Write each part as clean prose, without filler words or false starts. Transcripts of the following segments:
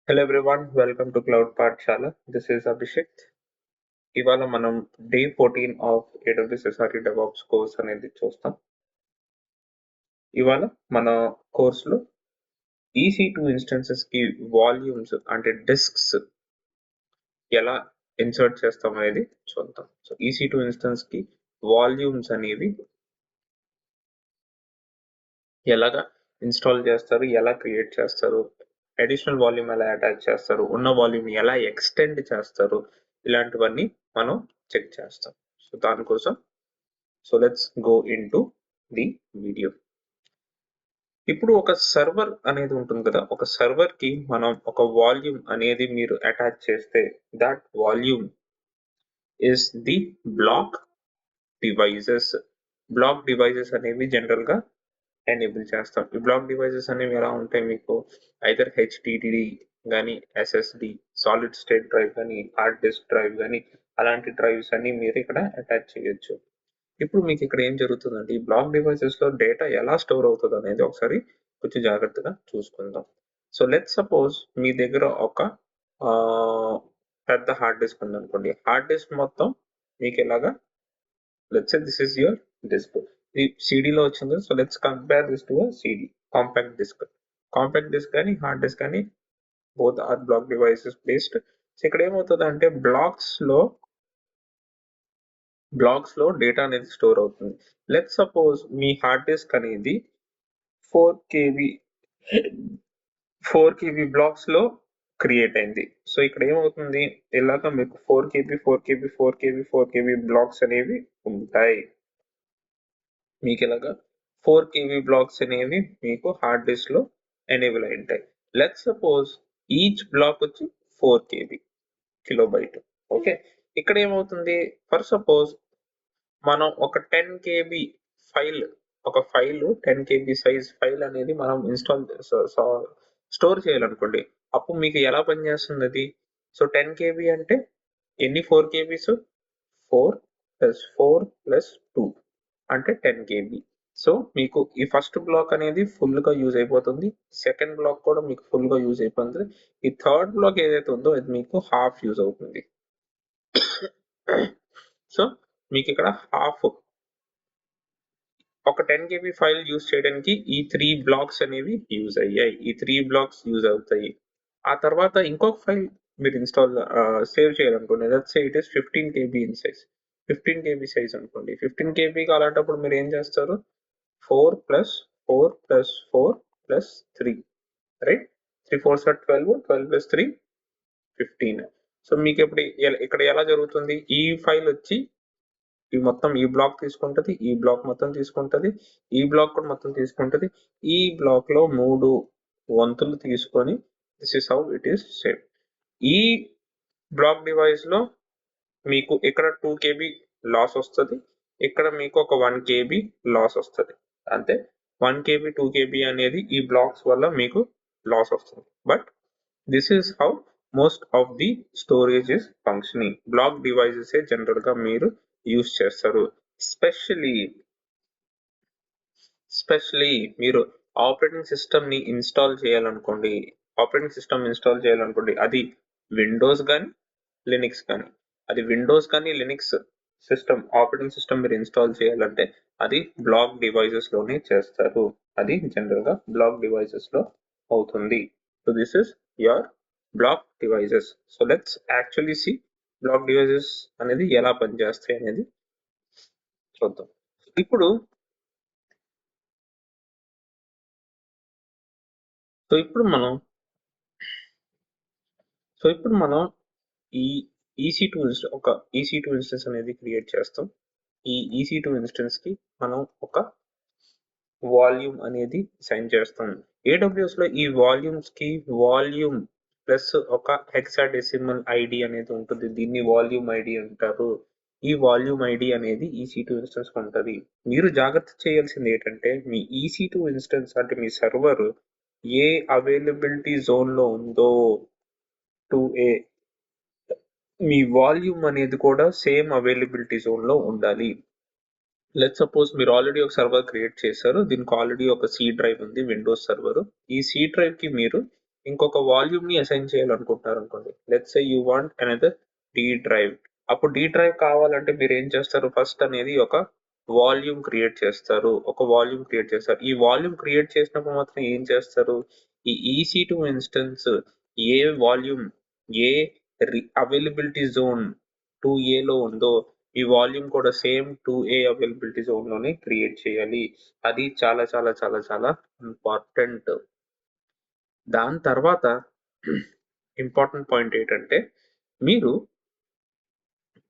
Hello everyone, welcome to Cloud Pathshala. This is Abhishek. ఇవాళ మనం day 14 of AWS SRE DevOps course అనేది చూస్తాం. ఇవాళ మన కోర్సులో EC2 ఇన్స్టెన్సెస్ కి వాల్యూమ్స్ అంటే డిస్క్స్ ఎలా ఇన్సర్ట్ చేస్తాం అనేది చూద్దాం. సో EC2 ఇన్స్టెన్స్ కి వాల్యూమ్స్ అనేవి ఎలాగా ఇన్స్టాల్ చేస్తారు, ఎలా క్రియేట్ చేస్తారు, అడిషనల్ వాల్యూమ్ ఎలా అటాచ్ చేస్తారు, ఉన్న వాల్యూమ్ ఎలా ఎక్స్టెండ్ చేస్తారు, ఇలాంటివన్నీ మనం చెక్ చేస్తాం. సో దానికోసం let's go into the video. ఇప్పుడు ఒక సర్వర్ అనేది ఉంటుంది కదా, ఒక సర్వర్ కి మనం ఒక వాల్యూమ్ అనేది మీరు అటాచ్ చేస్తే that volume is the block devices. Block devices అనేవి జనరల్ గా ఎనేబుల్ చేస్తాం. ఈ బ్లాక్ డివైజెస్ అనేవి ఎలా ఉంటాయి, మీకు ఐదర్ HDD కానీ, SSD, సాలిడ్ స్టేట్ డ్రైవ్ కానీ, హార్డ్ డిస్క్ డ్రైవ్ కానీ, అలాంటి డ్రైవ్స్ అన్ని మీరు ఇక్కడ అటాచ్ చేయొచ్చు. ఇప్పుడు మీకు ఇక్కడ ఏం జరుగుతుందంటే ఈ బ్లాక్ డివైసెస్ లో డేటా ఎలా స్టోర్ అవుతుంది అనేది ఒకసారి కొంచెం జాగ్రత్తగా చూసుకుందాం. సో లెట్ సపోజ్ మీ దగ్గర ఒక పెద్ద హార్డ్ డిస్క్ ఉందనుకోండి. హార్డ్ డిస్క్ మొత్తం మీకు ఎలాగా, let's say this is your disk. ఇది సిడీలో వచ్చింది. So let's compare this to CD compact disk. Compact disk కానీ హార్డ్ డిస్క్ కానీ both are block devices based. So ఇక్కడ ఏమవుతుంది అంటే బ్లాక్స్ లో డేటా అనేది స్టోర్ అవుతుంది. లెట్ సపోజ్ మీ హార్డ్ డిస్క్ అనేది 4 KB బ్లాక్స్ లో క్రియేట్ అయింది. సో ఇక్కడ ఏమవుతుంది, ఇలాగ మీకు 4KB బ్లాక్స్ అనేవి ఉంటాయి. మీకు ఇలాగా 4KB బ్లాక్స్ అనేవి మీకు హార్డ్ డిస్క్ లో ఎనేబుల్ అయి ఉంటాయి. లెట్ సపోజ్ ఈచ్ బ్లాక్ వచ్చి 4KB కిలోబైట్. ఓకే, ఇక్కడ ఏమవుతుంది, ఫర్ సపోజ్ మనం ఒక 10KB ఫైల్, ఒక ఫైల్ 10KB సైజ్ ఫైల్ అనేది మనం స్టోర్ చేయాలనుకోండి. అప్పుడు మీకు ఎలా పనిచేస్తుంది అది? సో 10KB అంటే ఎన్ని 4KBs? 4 + 4 + 2 అంటే 10KB. సో మీకు ఈ ఫస్ట్ బ్లాక్ అనేది ఫుల్ గా యూజ్ అయిపోతుంది. సెకండ్ బ్లాక్ కూడా మీకు ఫుల్ గా యూజ్ అయిపోతుంది. ఈ థర్డ్ బ్లాక్ ఏదైతే ఉందో అది మీకు హాఫ్ యూజ్ అవుతుంది. సో మీకు ఇక్కడ హాఫ్, ఒక 10KB ఫైల్ యూజ్ చేయడానికి ఈ 3 బ్లాక్స్ అనేవి యూజ్ అయ్యాయి. ఈ 3 బ్లాక్స్ యూజ్ అవుతాయి. ఆ తర్వాత ఇంకొక ఫైల్ మీరు సేవ్ చేయాలనుకోండి. Let's say it is 15KB in size. 15KB size అనుకోండి. 15KB అలాంటప్పుడు మీరు ఏం చేస్తారు, 4 + 4 + 4 + 3, రైట్? 3 4s are 12, 12 + 3 15. సో మీకు ఇప్పుడు ఇక్కడ ఎలా జరుగుతుంది, ఈ ఫైల్ వచ్చి ఈ మొత్తం ఈ బ్లాక్ తీసుకుంటది, ఈ బ్లాక్ మొత్తం తీసుకుంటది, ఈ బ్లాక్ కూడా మొత్తం తీసుకుంటది. ఈ బ్లాక్ లో 3 వంతులు తీసుకొని this is how it is save. ఈ బ్లాక్ డివైస్ లో మీకు ఇక్కడ 2KB లాస్ వస్తుంది, ఇక్కడ మీకు ఒక 1KB లాస్ వస్తుంది. అంతే, 1KB 2KB అనేది ఈ బ్లాక్స్ వల్ల మీకు లాస్ వస్తుంది. But this is how most of the storage is functioning. Block devices general గా మీరు యూస్ చేస్తారు. స్పెషలీ మీరు ఆపరేటింగ్ సిస్టమ్ ని ఇన్స్టాల్ చేయాలనుకోండి. అది విండోస్ కానీ లినిక్స్ కానీ, అది విండోస్ కానీ లినిక్స్ సిస్టమ్ ఆపరేటింగ్ సిస్టమ్ మీరు ఇన్స్టాల్ చేయాలంటే అది బ్లాక్ డివైజెస్ లోనే చేస్తారు. అది జనరల్ గా బ్లాక్ డివైజెస్ లో అవుతుంది. So this is your block devices. So let's actually see block devices అనేది ఎలా పనిచేస్తాయి అనేది చూద్దాం. ఇప్పుడు మనం ఈ EC2 ఒక EC2 ఇన్స్టెన్స్ అనేది క్రియేట్ చేస్తాం. ఈ EC2 ఇన్స్టెన్స్ కి మనం ఒక వాల్యూమ్ అనేది సైన్ చేస్తాం. AWS లో ఈ వాల్యూమ్స్ కి వాల్యూమ్ ప్లస్ ఒక హెక్సాడెసిమల్ ఐడి అనేది ఉంటుంది. దీన్ని వాల్యూమ్ ఐడి అంటారు. ఈ వాల్యూమ్ ఐడి అనేది EC2 ఇన్స్టెన్స్ ఉంటుంది. మీరు జాగ్రత్త చేయాల్సింది ఏంటంటే మీ EC2 ఇన్స్టెన్స్ అంటే మీ సర్వర్ ఏ అవైలబిలిటీ జోన్ లో ఉందో మీ వాల్యూమ్ అనేది కూడా సేమ్ అవైలబిలిటీ జోన్ లో ఉండాలి. లెట్ సపోజ్ మీరు ఆల్రెడీ ఒక సర్వర్ క్రియేట్ చేశారు. దీనికి ఆల్రెడీ ఒక సి డ్రైవ్ ఉంది, విండోస్ సర్వర్. ఈ సి డ్రైవ్ కి మీరు ఇంకొక వాల్యూమ్ ని అసైన్ చేయాలనుకుంటున్నారు అనుకోండి. Let's say you want another D drive. అప్పుడు డి డ్రైవ్ కావాలంటే మీరు ఏం చేస్తారు, ఫస్ట్ అనేది ఒక వాల్యూమ్ క్రియేట్ చేస్తారు. ఈ వాల్యూమ్ క్రియేట్ చేసినప్పుడు మాత్రం ఏం చేస్తారు, ఈ EC2 instance a volume, A availability zone 2A లో ఉందో ఈ వాల్యూమ్ కూడా సేమ్ 2A అవైలబిలిటీ జోన్ లోనే క్రియేట్ చేయాలి. అది చాలా చాలా చాలా చాలా ఇంపార్టెంట్. దాని తర్వాత ఇంపార్టెంట్ పాయింట్ ఏంటంటే, మీరు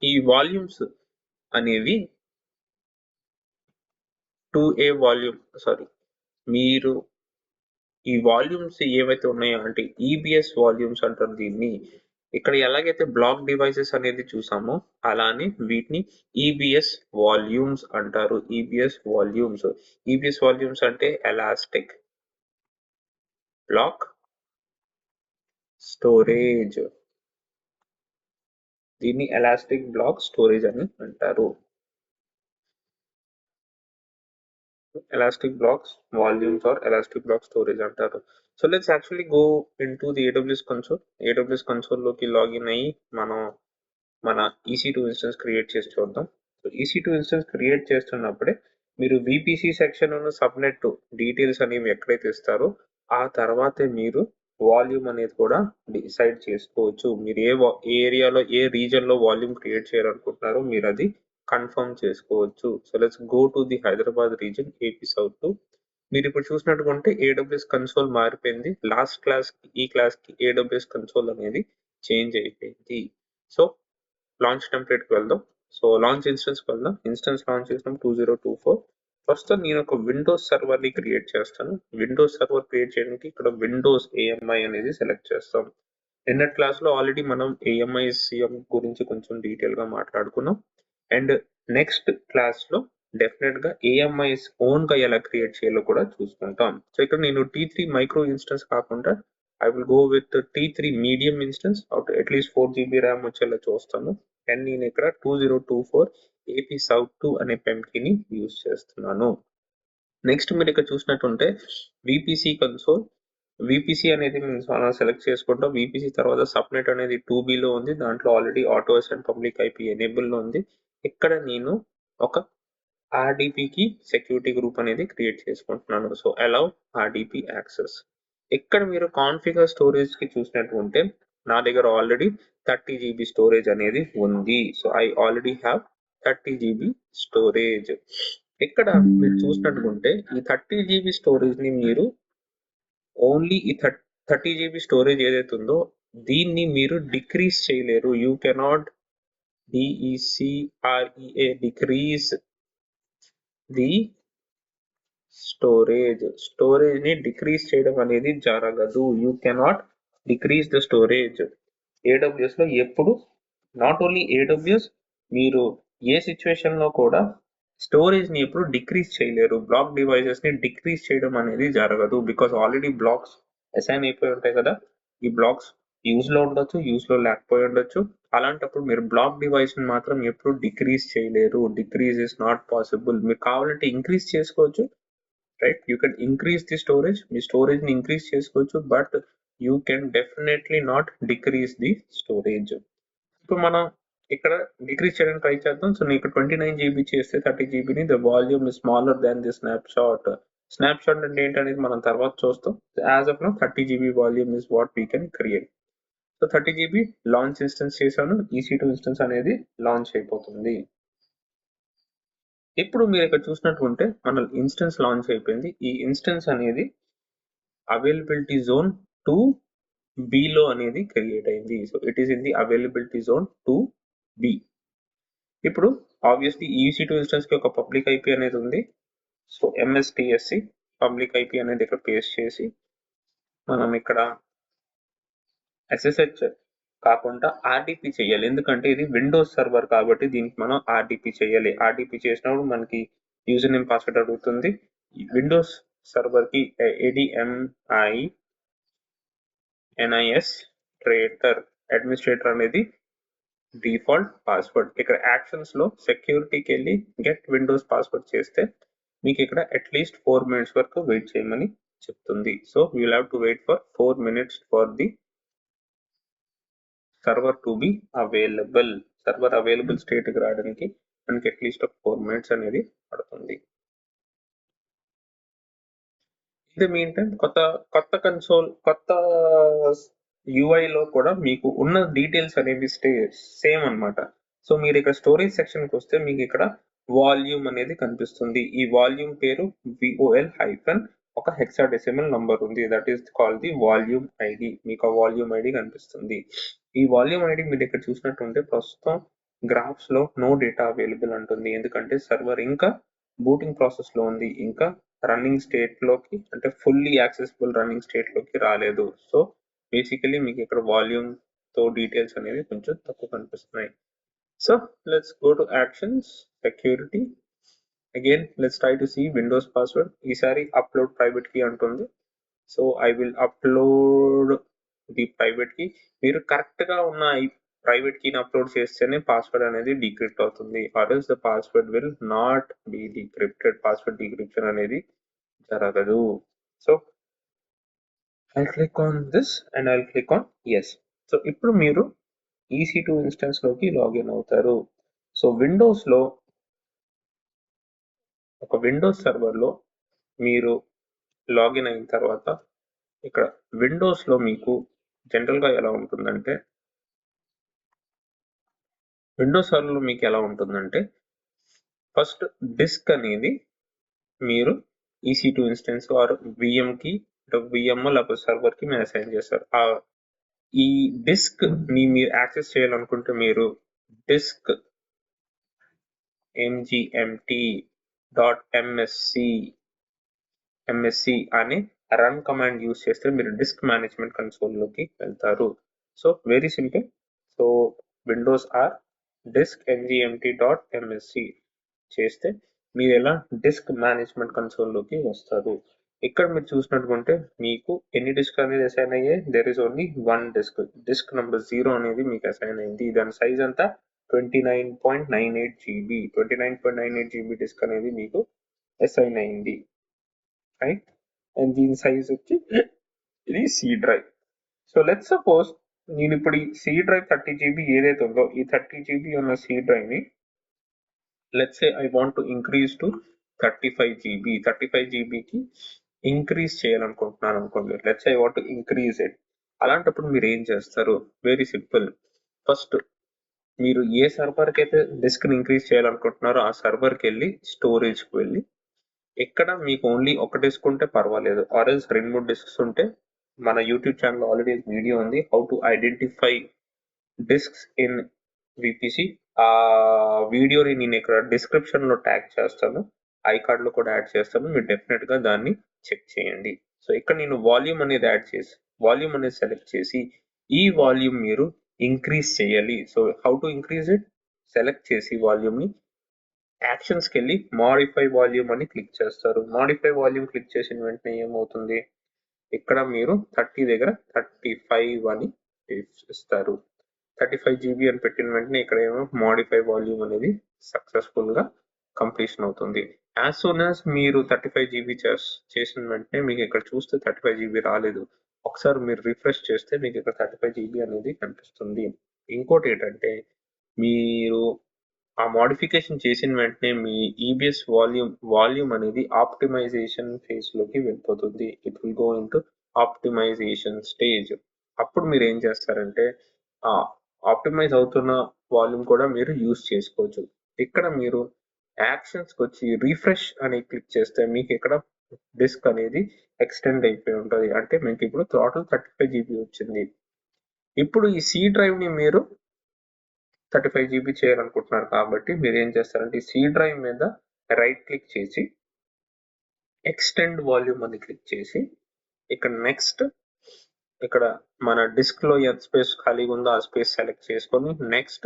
ఈ వాల్యూమ్స్ అనేవి 2A వాల్యూమ్ మీరు ఈ వాల్యూమ్స్ ఏవైతే ఉన్నాయో అంటే EBS వాల్యూమ్స్ అంటారు దీన్ని. ఇక్కడ ఎలాగైతే బ్లాక్ డివైసెస్ అనేది చూసామో అలానే వీటిని EBS వాల్యూమ్స్ అంటారు. EBS వాల్యూమ్స్ అంటే ఎలాస్టిక్ బ్లాక్ స్టోరేజ్. దీన్ని ఎలాస్టిక్ బ్లాక్ స్టోరేజ్ అని అంటారు. Elastic blocks volumes or elastic block storage అంటారు. So let's actually go into the AWS console. AWS console లోకి లాగిన్ అయ్యి మనం మన EC2 ఇన్స్టెన్స్ క్రియేట్ చేసి చూద్దాం. సో EC2 ఇన్స్టెన్స్ క్రియేట్ చేస్తున్నప్పుడే మీరు VPC సెక్షన్ సబ్నెట్ డీటెయిల్స్ అనేవి ఎక్కడైతే ఇస్తారో ఆ తర్వాతే మీరు వాల్యూమ్ అనేది కూడా డిసైడ్ చేసుకోవచ్చు. మీరు ఏ ఏరియాలో ఏ రీజన్ లో వాల్యూమ్ క్రియేట్ చేయాలనుకుంటున్నారో మీరు అది కన్ఫర్మ్ చేసుకోవచ్చు. So let's go to the Hyderabad reason AP south. మీరు ఇప్పుడు చూసినట్టుకుంటే AWS కన్సోల్ మారిపోయింది. లాస్ట్ క్లాస్ ఈ క్లాస్ కి AWS కన్సోల్ అనేది చేంజ్ అయిపోయింది. సో లాంచ్ టెంప్లెట్ కి వెళ్దాం. సో లాంచ్ ఇన్స్టెన్స్ కి వెళ్దాం. ఇన్స్టెన్స్ లాంచ్ చేసినాం 2024. ప్రస్తుతం నేను ఒక విండోస్ సర్వర్ ని క్రియేట్ చేస్తాను. విండోస్ సర్వర్ క్రియేట్ చేయడానికి ఇక్కడ విండోస్ AMI అనేది సెలెక్ట్ చేస్తాం. నిన్నటి క్లాస్ లో ఆల్రెడీ మనం AMI-CM గురించి కొంచెం డీటెయిల్ గా మాట్లాడుకున్నాం. అండ్ నెక్స్ట్ క్లాస్ లో డెఫినెట్ గా AMIs ఓన్ గా ఎలా క్రియేట్ చేయాలో కూడా చూసుకుంటాం. సో ఇక్కడ నేను T3 మైక్రో ఇన్స్టెన్స్ కాకుండా I will go with T3 medium instance at least 4 GB RAM వచ్చేలా చూస్తాను. అండ్ నేను ఇక్కడ 2024 AP South 2 అనే పెంకిని యూజ్ చేస్తున్నాను. నెక్స్ట్ మీరు ఇక్కడ చూసినట్టుంటే VPC కన్సోల్. VPC అనేది మనం సెలెక్ట్ చేసుకుంటాం. VPC తర్వాత సబ్నెట్ అనేది 2B లో ఉంది. దాంట్లో ఆల్రెడీ ఆటోఎస్ అండ్ పబ్లిక్ IP ఎనేబుల్ లో ఉంది. ఇక్కడ నేను ఒక RDP కి సెక్యూరిటీ గ్రూప్ అనేది క్రియేట్ చేసుకుంటున్నాను. So allow RDP access. ఇక్కడ మీరు కాన్ఫిగర్ స్టోరేజ్ కి చూసినట్టుంటే నా దగ్గర ఆల్రెడీ 30 GB స్టోరేజ్ అనేది ఉంది. So I already have 30 GB storage. ఇక్కడ మీరు చూసినట్టుంటే ఈ 30 GB స్టోరేజ్ ని మీరు ఓన్లీ ఈ 30 GB స్టోరేజ్ ఏదైతే ఉందో దీన్ని మీరు డిక్రీజ్ చేయలేరు. You cannot decrease the storage ని డిక్రీజ్ చేయడం అనేది జరగదు. You cannot decrease the storage. AWS లో ఎప్పుడు నాట్ ఓన్లీ AWS, మీరు ఏ సిచ్యువేషన్ లో కూడా స్టోరేజ్ ని ఎప్పుడు డిక్రీజ్ చేయలేరు. బ్లాక్ డివైసెస్ ని డిక్రీజ్ చేయడం అనేది జరగదు. బికాస్ ఆల్రెడీ బ్లాక్స్ అసైన్ అయిపోయి ఉంటాయి కదా. ఈ బ్లాక్స్ యూజ్ లో ఉండొచ్చు, యూజ్ లో లేకపోయి ఉండొచ్చు. అలాంటప్పుడు మీరు బ్లాక్ డివైస్ ని మాత్రం ఎప్పుడు డిక్రీజ్ చేయలేరు. Decrease is not possible. మీకు కావాలంటే ఇంక్రీజ్ చేసుకోవచ్చు, right? You can increase the storage. Me storage ని ఇంక్రీజ్ చేసుకోవచ్చు, but you can definitely not decrease the storage. ఇప్పుడు మనం ఇక్కడ డిక్రీజ్ చేయడానికి ట్రై చేద్దాం. సో నేను ఇక్కడ 29 GB చేస్తే 30 GB ని the volume smaller than the snapshot. Snapshot అంటే ఏంటనేది మనం తర్వాత చూస్తాం. As of now 30 GB volume is what we can create. So 30 GB launch instance చేశాను. EC2 ఇన్స్టెన్స్ అనేది లాంచ్ అయిపోతుంది. ఇప్పుడు మీరు ఇక్కడ చూసినట్టుంటే మన ఇన్స్టెన్స్ లాంచ్ అయిపోయింది. ఈ ఇన్స్టెన్స్ అనేది అవైలబిలిటీ జోన్ 2B లో అనేది క్రియేట్ అయింది. So it is in the availability zone 2B. ఇప్పుడు ఆబ్వియస్లీ EC2 ఇన్స్టెన్స్ కి ఒక పబ్లిక్ IP అనేది ఉంది. సో MSTSC పబ్లిక్ IP అనేది ఇక్కడ పేస్ట్ చేసి మనం ఇక్కడ SSH కాకుండా RDP చేయాలి. ఎందుకంటే ఇది విండోస్ సర్వర్ కాబట్టి దీనికి మనం RDP చేయాలి. RDP చేసినప్పుడు మనకి యూజర్ నేమ్ పాస్వర్డ్ అడుగుతుంది. విండోస్ సర్వర్ కి ADMINIS అడ్మినిస్ట్రేటర్ అనేది డిఫాల్ట్ పాస్వర్డ్. ఇక్కడ యాక్షన్స్ లో సెక్యూరిటీకి వెళ్ళి గెట్ విండోస్ పాస్వర్డ్ చేస్తే మీకు ఇక్కడ అట్లీస్ట్ 4 minutes వరకు వెయిట్ చేయమని చెప్తుంది. So you will have to wait for 4 minutes for the server to be available. Server available స్టేట్కి రావడానికి మనకి అట్లీస్ట్ 4 minutes అనేది పడుతుంది. ఇన్ ద మీన్ టైం కొత్త కన్సోల్ కొత్త UI లో కూడా మీకు ఉన్న డీటెయిల్స్ అనేవి సేమ్ అన్నమాట. సో మీరు ఇక్కడ స్టోరేజ్ సెక్షన్కి వస్తే మీకు ఇక్కడ వాల్యూమ్ అనేది కనిపిస్తుంది. ఈ వాల్యూమ్ పేరు VOL హైఫన్ ఒక హెక్సాడెసిమల్ నంబర్ ఉంది, that is called the volume ID. మీకు ఆ వాల్యూమ్ ఐడి కనిపిస్తుంది. ఈ వాల్యూమ్ ఐడి మీరు ఇక్కడ చూసినట్టుంటే ప్రస్తుతం గ్రాఫ్స్ లో నో డేటా అవైలబుల్ అంటుంది, ఎందుకంటే సర్వర్ ఇంకా బూటింగ్ ప్రాసెస్ లో ఉంది, ఇంకా రన్నింగ్ స్టేట్ లోకి అంటే ఫుల్లీ యాక్సెసిబుల్ రన్నింగ్ స్టేట్ లోకి రాలేదు. సో బేసికలీ మీకు ఇక్కడ వాల్యూమ్ తో డీటెయిల్స్ అనేవి కొంచెం తక్కువ కనిపిస్తున్నాయి. So let's go to actions, security. Again let's try to see Windows password. ఈసారి అప్లోడ్ ప్రైవేట్ కీ అంటుంది. So I will upload the private key. మీరు కరెక్ట్ గా ఉన్న ఈ ప్రైవేట్ కీని అప్లోడ్ చేస్తేనే పాస్వర్డ్ అనేది డీక్రిప్ట్ అవుతుంది, or else the password will not be decrypted. Password decryption అనేది జరగదు. So I'll click on this and I'll click on yes. So ఇప్పుడు మీరు EC2 ఇన్స్టెన్స్ లోకి లాగిన్ అవుతారు. సో విండోస్ లో ఒక విండోస్ సర్వర్ లో మీరు లాగిన్ అయిన తర్వాత ఇక్కడ విండోస్ లో మీకు జనరల్ గా ఎలా ఉంటుందంటే విండోస్ సర్వర్ లో మీకు ఎలా ఉంటుందంటే ఫస్ట్ డిస్క్ అనేది మీరు EC2 ఇన్స్టెన్స్ ఆర్ VM కి VM లేకపోతే సర్వర్ కి మీరు అసైన్ చేస్తారు. ఈ డిస్క్ ని మీరు యాక్సెస్ చేయాలనుకుంటే మీరు డిస్క్ mgmt.msc అనే రన్ కమాండ్ యూస్ చేస్తే మీరు డిస్క్ మేనేజ్మెంట్ కన్సోల్ లోకి వెళ్తారు. So very simple. So Windows or disk mgmt.msc చేస్తే మీరు ఎలా డిస్క్ మేనేజ్మెంట్ కన్సోల్ లోకి వస్తారు. ఇక్కడ మీరు చూసినట్టుకుంటే మీకు ఎన్ని డిస్క్ అనేది అసైన్ అయ్యాయి, there is only 1 disk. Disk number 0 అనేది మీకు అసైన్ అయింది. దాని సైజ్ అంతా 29.98 GB. 29.98 GB డిస్క్ అనేది మీకు అసైన్ అయింది, రైట్? అండ్ దీని సైజ్ వచ్చి ఇది C drive. So let's suppose నేను ఇప్పుడు ఈ C డ్రైవ్ 30 GB ఏదైతే ఉందో ఈ 30 GB ఉన్న C డ్రైవ్ ని let's say I want to increase to 35 GB. 35 GB కి ఇంక్రీజ్ చేయాలనుకుంటున్నాను అనుకోండి. let's say I want to increase it. అలాంటప్పుడు మీరు ఏం చేస్తారు? Very simple. ఫస్ట్ మీరు ఏ సర్వర్కి అయితే డిస్క్ని ఇంక్రీజ్ చేయాలనుకుంటున్నారో ఆ సర్వర్కి వెళ్ళి స్టోరేజ్కి వెళ్ళి ఎక్కడ మీకు ఓన్లీ ఒక డిస్క్ ఉంటే పర్వాలేదు, ఆర్ ఎల్స్ 2-3 డిస్క్స్ ఉంటే మన యూట్యూబ్ ఛానల్ ఆల్రెడీ వీడియో ఉంది, how to identify discs in VPC. ఆ వీడియోని నేను ఇక్కడ డిస్క్రిప్షన్ లో ట్యాగ్ చేస్తాను, ఐకార్డ్ లో కూడా యాడ్ చేస్తాను, మీరు డెఫినెట్ గా దాన్ని చెక్ చేయండి. సో ఇక్కడ నేను వాల్యూమ్ అనేది వాల్యూమ్ అనేది సెలెక్ట్ చేసి ఈ వాల్యూమ్ మీరు ఇంక్రీజ్ చేయాలి. So how to increase it? Select చేసి వాల్యూమ్ ని యాక్షన్స్కి వెళ్ళి మాడిఫై వాల్యూమ్ అని క్లిక్ చేస్తారు. మాడిఫై వాల్యూమ్ క్లిక్ చేసిన వెంటనే ఏమవుతుంది, ఇక్కడ మీరు 30 దగ్గర 35 అని ఇస్తారు. 35 GB అని పెట్టిన వెంటనే ఇక్కడ ఏమో మాడిఫై వాల్యూమ్ అనేది సక్సెస్ఫుల్ గా కంప్లీషన్ అవుతుంది. యాజ్ సూన్ యాజ్ మీరు 35 GB చేసిన వెంటనే మీకు ఇక్కడ చూస్తే 35 GB రాలేదు. ఒకసారి మీరు రిఫ్రెష్ చేస్తే మీకు ఇక్కడ 35 GB అనేది కనిపిస్తుంది. ఇంకోటి ఏంటంటే మీరు ఆ మోడిఫికేషన్ చేసిన వెంటనే మీ EBS వాల్యూమ్ అనేది ఆప్టిమైజేషన్ ఫేజ్ లోకి వెళ్ళిపోతుంది. It will go into optimization stage. అప్పుడు మీరు ఏం చేస్తారంటే ఆ ఆప్టిమైజ్ అవుతున్న వాల్యూమ్ కూడా మీరు యూస్ చేసుకోవచ్చు. ఇక్కడ మీరు యాక్షన్స్కి వచ్చి రిఫ్రెష్ అని క్లిక్ చేస్తే మీకు ఇక్కడ డిస్క్ అనేది ఎక్స్టెండ్ అయిపోయి ఉంటుంది. అంటే మీకు ఇప్పుడు టోటల్ 35 GB వచ్చింది. ఇప్పుడు ఈ C డ్రైవ్ ని మీరు 35 GB చేయాలనుకుంటున్నారు కాబట్టి మీరు ఏం చేస్తారంటే ఈ C డ్రైవ్ మీద రైట్ క్లిక్ చేసి ఎక్స్టెండ్ వాల్యూమ్ అని క్లిక్ చేసి ఇక్కడ నెక్స్ట్ ఇక్కడ మన డిస్క్ లో ఎంత స్పేస్ ఖాళీగా ఉందో ఆ స్పేస్ సెలెక్ట్ చేసుకొని నెక్స్ట్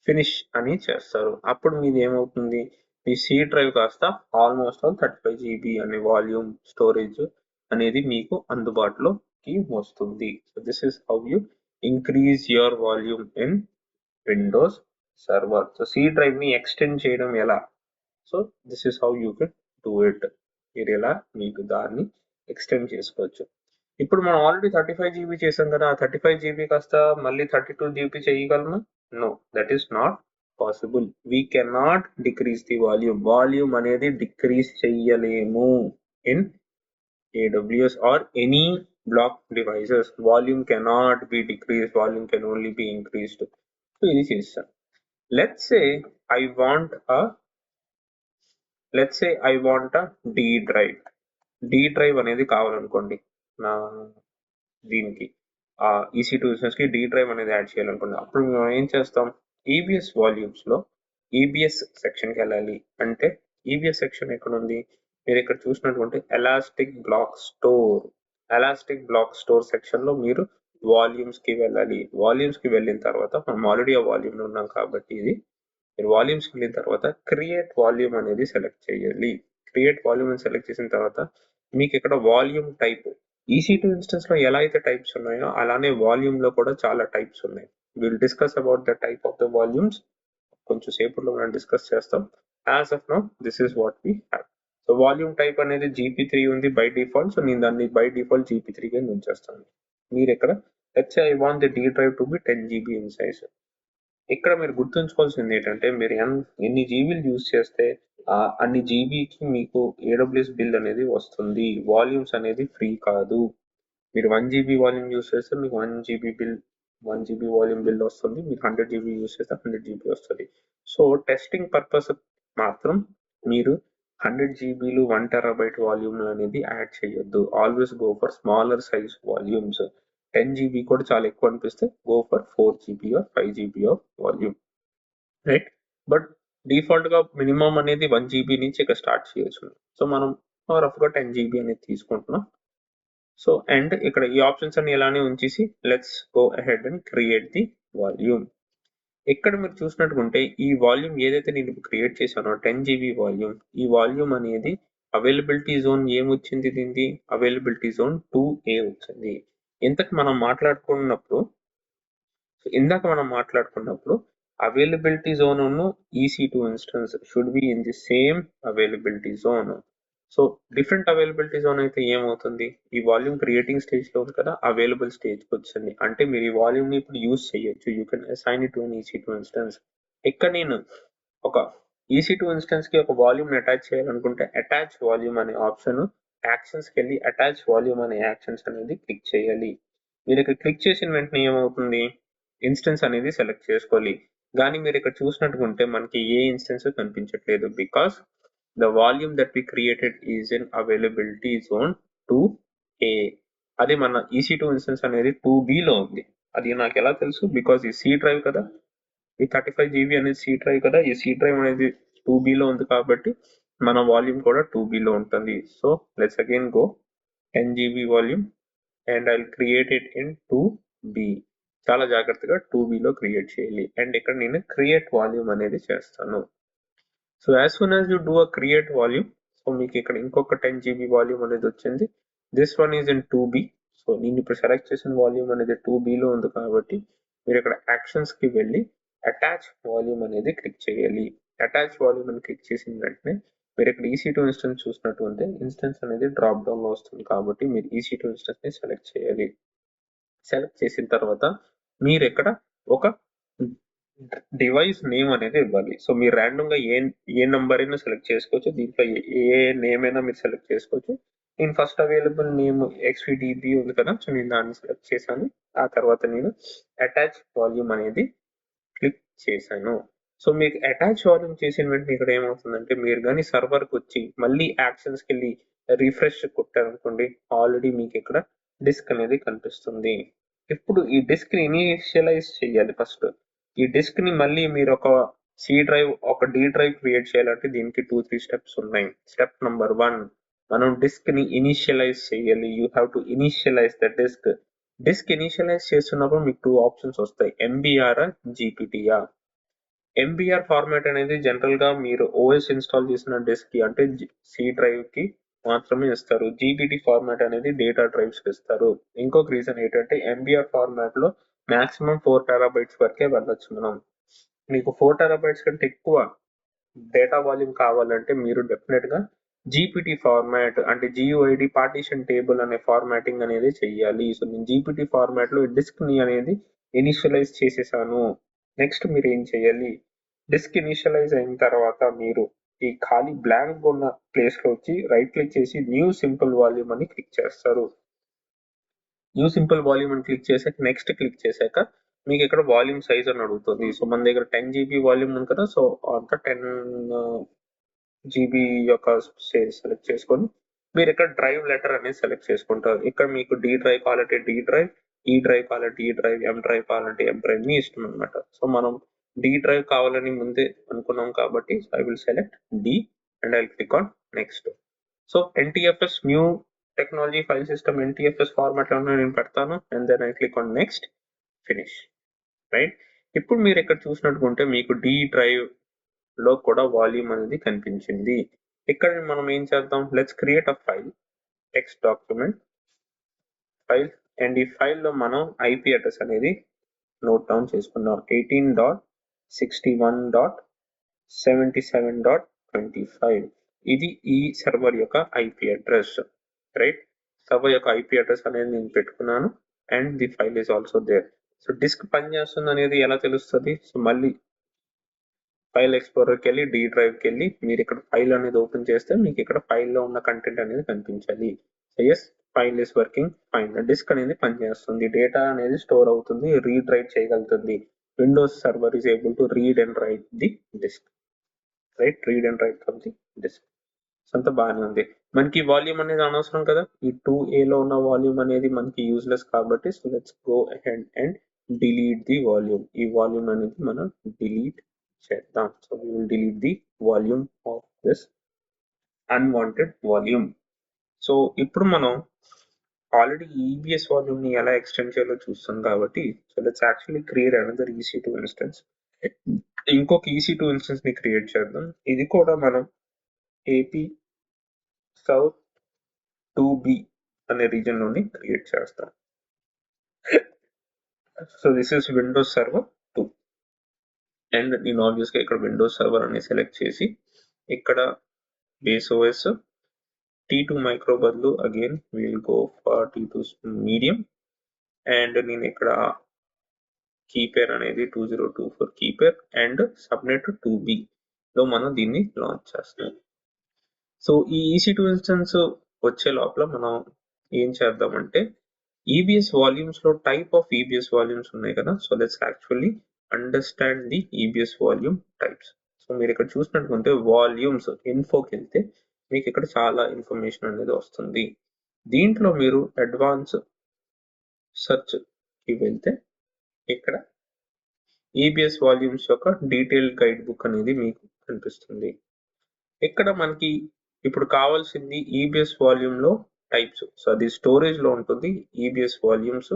ఫినిష్ అని చేస్తారు. అప్పుడు మీది ఏమవుతుంది, మీ C డ్రైవ్ కాస్త ఆల్మోస్ట్ 35 GB అనే వాల్యూమ్ స్టోరేజ్ అనేది మీకు అందుబాటులోకి వస్తుంది. So this is how you increase your volume in Windows server. So C drive ని ఎక్స్టెండ్ చేయడం ఎలా? So this is how you can do it. మీరు ఎలా మీకు దాన్ని ఎక్స్టెండ్ చేసుకోవచ్చు. ఇప్పుడు మనం ఆల్రెడీ 35 GB చేసాం కదా, ఆ 35 GB కాస్త మళ్ళీ 32 GB చేయగలమా? No, that is not possible. We cannot decrease the volume అనేది డిక్రీజ్ చెయ్యలేము in AWS or any block devices. Volume cannot be decreased, volume can only be increased. So ఇది చేస్తాం. let's say I want a D drive. D drive అనేది కావాలనుకోండి నా దీనికి EC2 instance కి D drive అనేది add చేయాలనుకోండి. అప్పుడు మేము ఏం చేస్తాం, EBS వాల్యూమ్స్ లో EBS సెక్షన్ కి వెళ్ళాలి. అంటే EBS సెక్షన్ ఎక్కడ ఉంది, మీరు ఇక్కడ చూసినటువంటి ఎలాస్టిక్ బ్లాక్ స్టోర్ సెక్షన్ లో మీరు వాల్యూమ్స్ కి వెళ్ళాలి. వాల్యూమ్స్ కి వెళ్ళిన తర్వాత మనం ఆల్రెడీ ఆ వాల్యూమ్ లో ఉన్నాం కాబట్టి ఇది మీరు వాల్యూమ్స్ కి వెళ్ళిన తర్వాత క్రియేట్ వాల్యూమ్ అనేది సెలెక్ట్ చేయాలి. క్రియేట్ వాల్యూమ్ అని సెలెక్ట్ చేసిన తర్వాత మీకు ఇక్కడ వాల్యూమ్ టైప్ EC2 ఇన్స్టెన్స్ లో ఎలా అయితే టైప్స్ ఉన్నాయో అలానే వాల్యూమ్ లో కూడా చాలా టైప్స్ ఉన్నాయి. Will discuss about the type of the volumes కొంచెం సేపట్లో మనం డిస్కస్ చేస్తాం. As of now this is what we have. So volume type అనేది GP3 ఉంది బై డిఫాల్ట్. సో నేను దాన్ని బై డిఫాల్ట్ GP3 గా ఉంచేస్తాను. మీరు ఇక్కడ let's say I want the D drive to be 10 GB in size. ఇక్కడ మీరు గుర్తుంచుకోవాల్సింది ఏంటంటే మీరు ఎన్ని జీబీలు యూజ్ చేస్తే అన్ని జీబీకి మీకు AWS బిల్ అనేది వస్తుంది. వాల్యూమ్స్ అనేది ఫ్రీ కాదు. మీరు 1 GB వాల్యూమ్ యూజ్ చేస్తే మీకు 1 GB వాల్యూమ్ బిల్ వస్తుంది. మీరు 100 GB యూజ్ చేస్తే 100 GB వస్తుంది. సో టెస్టింగ్ పర్పస్ మాత్రం మీరు 100 GBలు 1 TB వాల్యూమ్ అనేది యాడ్ చేయొద్దు. Always go for smaller size volumes. 10 GB కూడా చాలా ఎక్కువ అనిపిస్తే go for 4 GB or 5 GB of volume, right? But default గా మినిమం అనేది 1 GB నుంచి ఇక స్టార్ట్ చేయొచ్చు. సో మనం రఫ్ గా 10 GB అనేది తీసుకుంటున్నాం. సో అండ్ ఇక్కడ ఈ ఆప్షన్స్ అన్ని ఇలానే ఉంచేసి let's go ahead and create the volume. ఇక్కడ మీరు చూసినట్టుకుంటే ఈ వాల్యూమ్ ఏదైతే నేను క్రియేట్ చేశానో 10 GB వాల్యూమ్, ఈ వాల్యూమ్ అనేది అవైలబిలిటీ జోన్ ఏమొచ్చింది, దీనికి అవైలబిలిటీ జోన్ 2A వచ్చింది. ఇంతకు మనం మాట్లాడుకున్నప్పుడు availability zone EC2 instance should be in the same availability zone. So different availability zone అయితే ఏమవుతుంది, ఈ వాల్యూమ్ క్రియేటింగ్ స్టేజ్ లో ఉంది కదా, అవైలబుల్ స్టేజ్ కి వచ్చింది. అంటే మీరు ఈ వాల్యూమ్ ని ఇప్పుడు యూజ్ చేయొచ్చు. You can assign it to an EC2 instance. ఇక్కడ నేను ఒక EC2 ఇన్స్టెన్స్ కి ఒక వాల్యూమ్ ని అటాచ్ చేయాలనుకుంటే అటాచ్ వాల్యూమ్ అనే ఆప్షన్ యాక్షన్స్ కి వెళ్ళి అటాచ్ వాల్యూమ్ అనే యాక్షన్స్ అనేది క్లిక్ చేయాలి. మీరు ఇక్కడ క్లిక్ చేసిన వెంటనే ఏమవుతుంది, ఇన్స్టెన్స్ అనేది సెలెక్ట్ చేసుకోవాలి. కానీ మీరు ఇక్కడ చూసినట్టుకుంటే మనకి ఏ ఇన్స్టెన్స్ కనిపించట్లేదు, because the volume that we created is in availability zone 2A. అది మన EC2 ఇన్స్టెన్స్ అనేది 2B లో ఉంది. అది నాకు ఎలా తెలుసు, బికాస్ ఈ C డ్రైవ్ కదా, ఈ 35 GB అనేది C డ్రైవ్ కదా, ఈ C డ్రైవ్ అనేది 2B లో ఉంది కాబట్టి మన వాల్యూమ్ కూడా 2B లో ఉంటుంది. So let's again go 10 GB volume and I create it in 2B. చాలా జాగ్రత్తగా 2B లో క్రియేట్ చేయాలి. అండ్ ఇక్కడ నేను క్రియేట్ వాల్యూమ్ అనేది చేస్తాను. So as soon as you do a create volume, so మీకు ఇక్కడ ఇంకొక 10 GB వాల్యూమ్ అనేది వచ్చింది. This one is in 2B. So నేను ఇప్పుడు సెలెక్ట్ చేసిన వాల్యూమ్ అనేది 2B లో ఉంది కాబట్టి మీరు ఇక్కడ యాక్షన్స్ కి వెళ్ళి అటాచ్ వాల్యూమ్ అనేది క్లిక్ చేయాలి. అటాచ్ వాల్యూమ్ అని క్లిక్ చేసిన వెంటనే మీరు ఇక్కడ EC2 ఇన్స్టెన్స్ చూసినట్టు ఉంటే ఇన్స్టెన్స్ అనేది డ్రాప్ డౌన్ లో వస్తుంది కాబట్టి మీరు EC2 ఇన్స్టెన్స్ ని సెలెక్ట్ చేయాలి. సెలెక్ట్ చేసిన తర్వాత మీరు ఇక్కడ ఒక డివైస్ నేమ్ అనేది ఇవ్వాలి. సో మీరు ర్యాండమ్ గా ఏ నంబర్ అయినా సెలెక్ట్ చేసుకోవచ్చు. దీంట్లో ఏ నేమ్ అయినా మీరు సెలెక్ట్ చేసుకోవచ్చు. నేను ఫస్ట్ అవైలబుల్ నేమ్ XVDB ఉంది కదా, సో నేను దాన్ని సెలెక్ట్ చేశాను. ఆ తర్వాత నేను అటాచ్ వాల్యూమ్ అనేది క్లిక్ చేశాను. సో మీకు అటాచ్ వాల్యూమ్ చేసిన వెంటనే ఇక్కడ ఏమవుతుందంటే మీరు కానీ సర్వర్కి వచ్చి మళ్ళీ యాక్షన్స్కి వెళ్ళి రిఫ్రెష్ కొట్టారనుకోండి, ఆల్రెడీ మీకు ఇక్కడ డిస్క్ అనేది కనిపిస్తుంది. ఇప్పుడు ఈ డిస్క్ ని ఇనిషియలైజ్ చేయాలి. ఫస్ట్ ఈ డిస్క్ ని మళ్ళీ మీరు ఒక C డ్రైవ్ ఒక D డ్రైవ్ క్రియేట్ చేయాలంటే దీనికి 2-3 స్టెప్స్ ఉన్నాయి. స్టెప్ నెంబర్ 1, మనం డిస్క్ ని ఇనిషియలైజ్ చేయాలి. You have to initialize the disk. Disk initialize చేస్తున్నప్పుడు మీకు 2 ఆప్షన్స్ వస్తాయి, MBR, GPTR. MBR ఫార్మాట్ అనేది జనరల్ గా మీరు OS ఇన్స్టాల్ చేసిన డిస్క్ కి అంటే C డ్రైవ్ కి మాత్రమే ఇస్తారు. GPT ఫార్మాట్ అనేది డేటా డ్రైవ్స్ కి ఇస్తారు. ఇంకొక రీజన్ ఏంటంటే MBR ఫార్మాట్ లో మాక్సిమం 4 TB వరకే వెళ్ళొచ్చు. మనం మీకు 4 TB కంటే ఎక్కువ డేటా వాల్యూమ్ కావాలంటే మీరు డెఫినెట్ గా జీపీటీ ఫార్మాట్ అంటే GUID పార్టీషన్ టేబుల్ అనే ఫార్మాటింగ్ అనేది చెయ్యాలి. సో నేను జీపీటీ ఫార్మాట్ లో డిస్క్ ని అనేది ఇనిషియలైజ్ చేసేసాను. నెక్స్ట్ మీరు ఏం చేయాలి, డిస్క్ ఇనిషియలైజ్ అయిన తర్వాత మీరు ఈ ఖాళీ బ్లాంక్ ఉన్న ప్లేస్ లో వచ్చి రైట్ క్లిక్ చేసి న్యూ సింపుల్ వాల్యూమ్ అని క్లిక్ చేస్తారు. న్యూ సింపుల్ వాల్యూమ్ అని క్లిక్ చేసాక నెక్స్ట్ క్లిక్ చేశాక మీకు ఇక్కడ వాల్యూమ్ సైజ్ అని అడుగుతుంది. సో మన దగ్గర 10 GB వాల్యూమ్ ఉంది కదా, సో అంత 10 GB యొక్క సెలెక్ట్ చేసుకొని మీరు ఇక్కడ డ్రైవ్ లెటర్ అనేది సెలెక్ట్ చేసుకుంటారు. ఇక్కడ మీకు డి డ్రైవ్ కావాలంటే డి డ్రైవ్, ఈ డ్రైవ్ కావాలంటే ఈ డ్రైవ్, ఎం డ్రైవ్ కావాలంటే ఎం డ్రైవ్, మీ ఇష్టం అనమాట. సో మనం డి డ్రైవ్ కావాలని ముందే అనుకున్నాం కాబట్టి I will select D and I click on next. So NTFS new technology file system NTFS format లో నేను పెడతాను and then I click on next, finish. Right, ఇప్పుడు మీరు ఇక్కడ చూసినట్టుకుంటే మీకు డి డ్రైవ్ లో కూడా వాల్యూమ్ అనేది కనిపించింది. ఇక్కడ మనం ఏం చేద్దాం, let's create a file, text document file, and ఈ ఫైల్ లో మనం IP అడ్రస్ అనేది నోట్ డౌన్ చేసుకుందాం. 18.61.77.25. ఇది ఈ సర్వర్ యొక్క IP అడ్రస్. రైట్, సర్వర్ యొక్క IP అడ్రస్ అనేది నేను పెట్టుకున్నాను and the file is also there. So disk పనిచేస్తుంది అనేది ఎలా తెలుస్తుంది, సో మళ్ళీ ఫైల్ ఎక్స్ప్లోరర్కి వెళ్ళి డి డ్రైవ్కి వెళ్ళి మీరు ఇక్కడ ఫైల్ అనేది ఓపెన్ చేస్తే మీకు ఇక్కడ ఫైల్లో ఉన్న కంటెంట్ అనేది కనిపించాలి. Yes, file is working fine, disk అనేది పనిచేస్తుంది, డేటా అనేది స్టోర్ అవుతుంది, రీడ్ రైట్ చేయగలుగుతుంది. Windows server is able to read and write the disk. Right, read and write from the disk. అంత బాగానే ఉంది. మనకి వాల్యూమ్ అనేది అనవసరం కదా, ఈ 2A లో ఉన్న వాల్యూమ్ అనేది మనకి యూజ్లెస్ కాబట్టి so let's go ahead and delete the volume. ఈ వాల్యూమ్ అనేది మనం డిలీట్ చేద్దాం. So we will delete the volume of this unwanted volume. So ఇప్పుడు మనం ఆల్రెడీ EBS వాల్యూమ్ ని ఎలా ఎక్స్టెండ్ చేయాలో చూస్తాం కాబట్టి so let's actually create another EC2 instance. ఇంకొక EC2 ఇన్స్టెన్స్ ని క్రియేట్ చేద్దాం. ఇది కూడా మనం AP South 2B అనే రీజన్ లోని క్రియేట్ చేస్తాం. So this is Windows server 2 and నేను ఆబ్వియస్గా ఇక్కడ విండోస్ సర్వర్ అని సెలెక్ట్ చేసి ఇక్కడ బేస్ OS T2 మైక్రో బదులు again will go for T2 medium and నేను ఇక్కడ కీ పేర్ అనేది 2024 key pair and subnet 2B లో మనం దీన్ని లాంచ్ చేస్తాం. సో ఈ EC2 ఇన్స్టెన్స్ వచ్చే లోపల మనం ఏం చేద్దామంటే EBS వాల్యూమ్స్ లో టైప్ ఆఫ్ EBS వాల్యూమ్స్ ఉన్నాయి కదా, so let's actually understand the EBS volume types. So మీరు ఇక్కడ చూసినట్టుంటే వాల్యూమ్స్ ఇన్ఫోకి వెళ్తే మీకు ఇక్కడ చాలా ఇన్ఫర్మేషన్ అనేది వస్తుంది. దీంట్లో మీరు అడ్వాన్స్ సెర్చ్ కి వెళ్తే ఇక్కడ EBS వాల్యూమ్స్ యొక్క డీటెయిల్డ్ గైడ్ బుక్ అనేది మీకు కనిపిస్తుంది. ఇక్కడ మనకి ఇప్పుడు కావాల్సింది EBS వాల్యూమ్ లో టైప్స్. సో అది స్టోరేజ్ లో ఉంటుంది EBS వాల్యూమ్స్.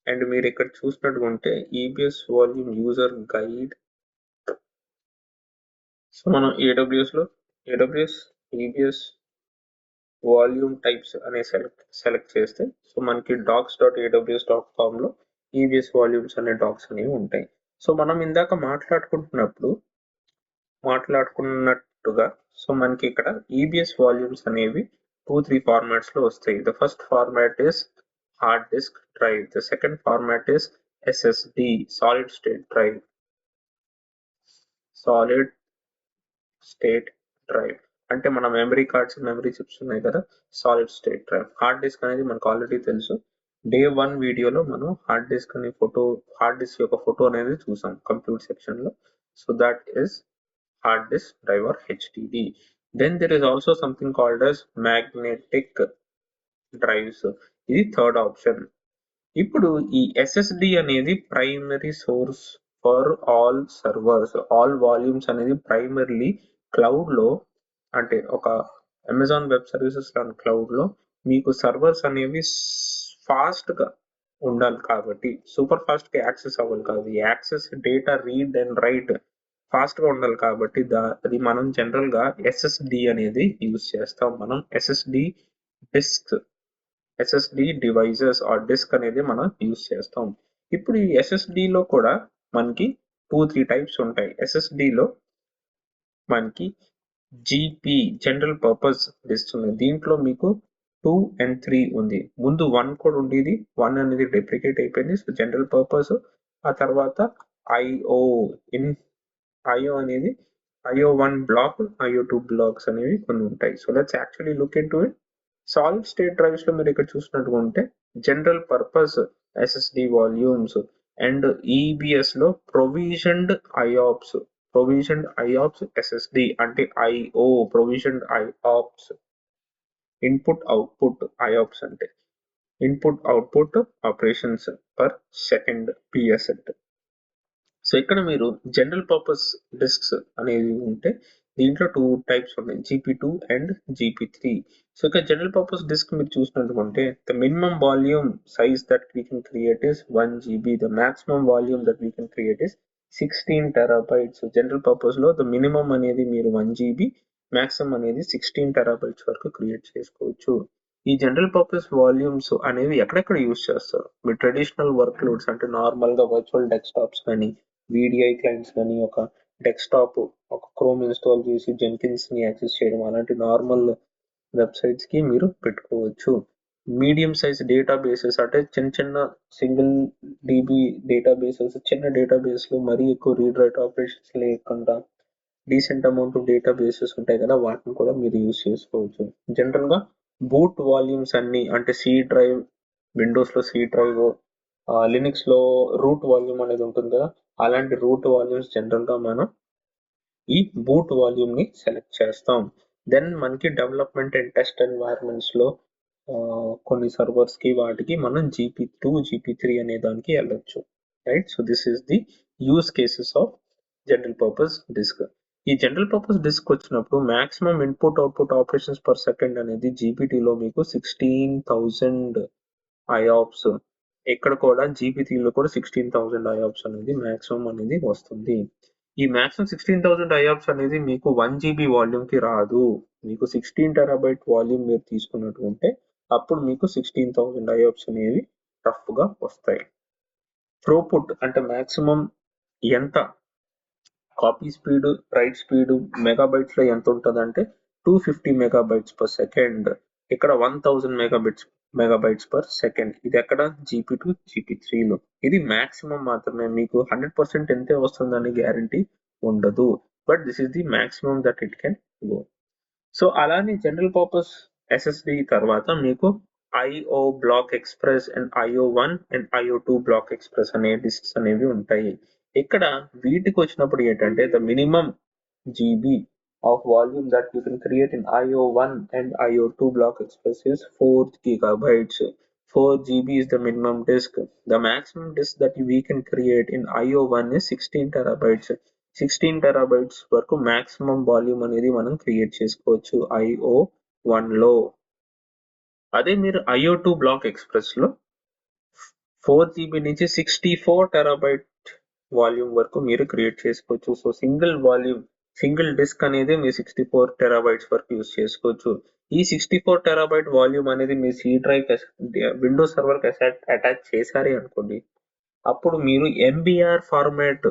అండ్ మీరు ఇక్కడ చూసినట్టుకుంటే EBS volume user guide. So మనం AWS లో EBS వాల్యూమ్ టైప్స్ అనే సెలెక్ట్ చేస్తే సో మనకి docs.aws.com లో EBS వాల్యూమ్స్ అనే డాక్స్ అనేవి ఉంటాయి. సో మనం ఇందాక మాట్లాడుకున్నట్టుగా సో మనకి ఇక్కడ EBS వాల్యూమ్స్ అనేవి 2-3 ఫార్మాట్స్ లో వస్తాయి. The first format is hard disk drive, the second format is SSD solid state drive, solid state drive అంటే మన మెమరీ కార్డ్స్ మెమరీ చిప్స్ ఉన్నాయి కదా, solid state drive. Hard disk అనేది మనకు ఆల్రెడీ తెలుసు, డే 1 వీడియోలో మనం హార్డ్ డిస్క్ యొక్క ఫోటో అనేది చూసాం కంప్యూటర్ సెక్షన్ లో. So that is hard disk drive or HDD. Then there is also something called as magnetic drives. ఇది థర్డ్ ఆప్షన్. ఇప్పుడు ఈ SSD అనేది primary source for all servers. All volumes అనేది primarily cloud లో అంటే ఒక Amazon web services లాంటి cloud లో మీకు సర్వర్స్ అనేవి ఫాస్ట్ గా ఉండాలి కాబట్టి, సూపర్ ఫాస్ట్ గా యాక్సెస్ అవ్వాలి కాదు, access data read and right fast గా ఉండాలి కాబట్టి అది మనం జనరల్ గా SSD అనేది యూజ్ చేస్తాం. మనం SSD డివైజెస్ ఆర్ డిస్క్ అనేది మనం యూజ్ చేస్తాం. ఇప్పుడు ఈ SSD లో కూడా మనకి 2-3 టైప్స్ ఉంటాయి. SSD లో మనకి జీపీ జనరల్ పర్పస్ డిస్క్ ఉంది. దీంట్లో మీకు 2 and 3 ఉంది. ముందు 1 కూడా ఉండేది. 1 అనేది డెప్రికేట్ అయిపోయింది. సో జనరల్ పర్పస్, ఆ తర్వాత ఐఓ ఇన్ ఐఓ అనేది IO1 బ్లాక్, IO2 బ్లాక్స్ అనేవి కొన్ని ఉంటాయి. So let's actually look into it. Solid state drives లో మీరు ఇక్కడ చూసినట్టుగా ఉంటే general purpose SSD volumes and EBS లో ప్రొవిజన్డ్ ఐఆప్స్ ఎస్ఎస్డి అంటే IO provisioned IOPS, input output IOPS అంటే input output operations per second పిఎస్ఎట్. సో ఇక్కడ మీరు జనరల్ పర్పస్ డిస్క్స్ అనేవి ఉంటే దీంట్లో 2 టైప్స్ ఉన్నాయి, GP2 అండ్ GP3. సో ఇక్కడ జనరల్ పర్పస్ డిస్క్ మీరు చూసినట్టుకుంటే the minimum volume size that we can create is 1 GB, the maximum volume that we can create is 16 terabytes. General purpose లో the minimum అనేది మీరు 1 GB, maximum అనేది 16 terabytes వరకు create చేసుకోవచ్చు. ఈ జనరల్ పర్పస్ వాల్యూమ్స్ అనేవి ఎక్కడెక్కడ యూజ్ చేస్తారు? మీ ట్రెడిషనల్ వర్క్ లోడ్స్ అంటే నార్మల్ గా వర్చువల్ డెస్క్టాప్స్ కానీ VDI క్లయింట్స్ కానీ ఒక డెస్క్టాప్ ఒక క్రోమ్ ఇన్స్టాల్ చేసి జెన్కిన్స్ ని యాక్సెస్ చేయడం అలాంటి నార్మల్ వెబ్సైట్స్ కి మీరు పెట్టుకోవచ్చు. మీడియం సైజ్ డేటాబేసెస్ అంటే చిన్న చిన్న సింగిల్ DB డేటాబేసెస్, చిన్న డేటాబేస్ లో మరీ ఎక్కువ రీడ్ రైట్ ఆపరేషన్స్ లేకుండా డీసెంట్ అమౌంట్ ఆఫ్ డేటాబేసెస్ ఉంటాయి కదా, వాటిని కూడా మీరు యూజ్ చేసుకోవచ్చు. జనరల్ గా బూట్ వాల్యూమ్స్ అన్ని అంటే సి డ్రైవ్, విండోస్ లో సి డ్రైవ్, లినక్స్ లో రూట్ వాల్యూమ్ అనేది ఉంటుంది కదా, అలాంటి రూట్ వాల్యూమ్స్ జనరల్ గా మనం ఈ బూట్ వాల్యూమ్ ని సెలెక్ట్ చేస్తాం. దెన్ మనకి డెవలప్మెంట్ అండ్ టెస్ట్ ఎన్వైరన్మెంట్స్ లో కొన్ని సర్వర్స్ కి వాటికి మనం GP2 GP3 అనే దానికి వెళ్ళొచ్చు, right? So this is the use cases of general purpose disk. ఈ జనరల్ పర్పస్ డిస్క్ వచ్చినప్పుడు maximum input output operations per second అనేది జీపీటీలో మీకు 16,000 ఐఆప్స్, ఇక్కడ కూడా జీపీటీలో కూడా 16,000 ఐఆప్స్ అనేది మాక్సిమం అనేది వస్తుంది. ఈ మాక్సిమం 16,000 ఐఆప్స్ అనేది మీకు 1 GB వాల్యూమ్ కి రాదు. మీకు 16 టెరాబైట్ వాల్యూమ్ మీరు తీసుకున్నట్టుంటే అప్పుడు మీకు 16,000 ఐఆప్స్ అనేవి రఫ్ గా వస్తాయి. థ్రోపుట్ అంటే మాక్సిమం ఎంత copy speed, right speed megabytes లో ఎంత ఉంటుంది అంటే 250 మెగాబైట్స్ పర్ సెకండ్, ఇక్కడ 1000 మెగాబైట్స్ పర్ సెకండ్. ఇది ఎక్కడ GP2 GP3 లో. ఇది మాక్సిమం మాత్రమే, మీకు 100% ఎంతే వస్తుందని గ్యారంటీ ఉండదు, but this is the maximum that it can go. So అలానే జనరల్ పర్పస్ SSD తర్వాత మీకు IO block express and IO1 and IO2 block express అనే డిస్క్స్ అనేవి ఉంటాయి. ఇక్కడ వీటికి వచ్చినప్పుడు ఏంటంటే the minimum GB of volume that you can create in IO1 and IO2 block express is 4 gigabytes. 4 GB is the minimum disk. The maximum disk that we can create in IO1 is 16 terabytes. 16 terabytes వరకు maximum volume అనేది మనం create చేసుకోవచ్చు IO1 లో. అదే మీరు IO2 block express లో 4 GB నుంచి 64 terabyte volume వరకు మీరు క్రియేట్ చేసుకోవచ్చు. సో సింగిల్ డిస్క్ అనేది మీరు 64 టెరాబైట్స్ వరకు యూజ్ చేసుకోవచ్చు. ఈ 64 టెరాబైట్ వాల్యూమ్ అనేది మీ సి డ్రైవ్ విండోస్ సర్వర్ కి అటాచ్ చేశారే అనుకోండి, అప్పుడు మీరు MBR ఫార్మాట్,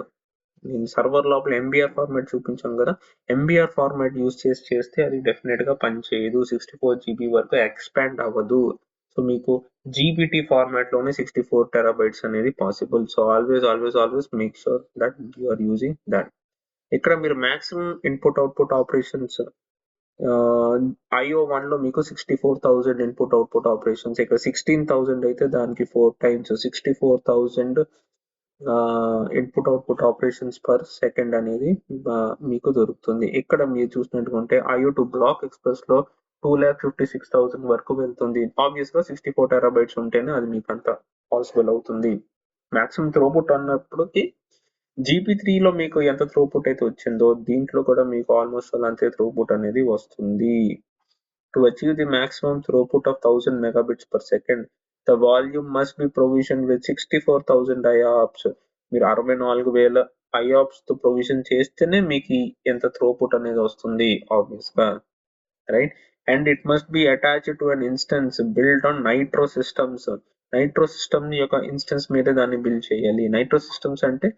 నేను సర్వర్ లోపల MBR ఫార్మాట్ చూపించాను కదా, MBR ఫార్మాట్ యూజ్ చేస్తే అది డెఫినెట్ గా పనిచేయదు, 64 GB వరకు ఎక్స్పాండ్ అవ్వదు. సో మీకు GBT ఫార్మాట్ లోనే 64 టెరాబైట్స్ అనేది possible. So always make sure that you are using that. ఇక్కడ మీరు maximum input output operations IO1 లో మీకు 64,000 ఇన్పుట్ అవుట్పుట్ ఆపరేషన్స్, ఇక్కడ 16,000 అయితే దానికి 4 times 64,000 input output operations per second అనేది మీకు దొరుకుతుంది. ఇక్కడ మీరు చూసినట్టుకుంటే IO2 బ్లాక్ ఎక్స్ప్రెస్ లో 2,56,000 వరకు వెళ్తుంది. ఆబ్వియస్ గా 64 టెరాబైట్స్ ఉంటేనే అది మీకు అంత పాసిబుల్ అవుతుంది. మాక్సిమం థ్రోపుట్ అన్నప్పటికీ GP3 లో మీకు ఎంత థ్రోపుట్ అయితే వచ్చిందో దీంట్లో కూడా మీకు ఆల్మోస్ట్ అంతే థ్రోపుట్ అనేది వస్తుంది. To achieve the maximum throughput of 1000 megabits per second, the volume must be provisioned with 64,000 IOPS. మీరు 64,000 IOPS తో ప్రొవిజన్ చేస్తేనే మీకు ఎంత థ్రోపుట్ అనేది వస్తుంది ఆబ్వియస్ గా, right? And it must be attached to an instance build on nitro systems. Nitro system యొక్క instance మీద దాన్ని బిల్డ్ చేయాలి. నైట్రో సిస్టమ్స్ అంటే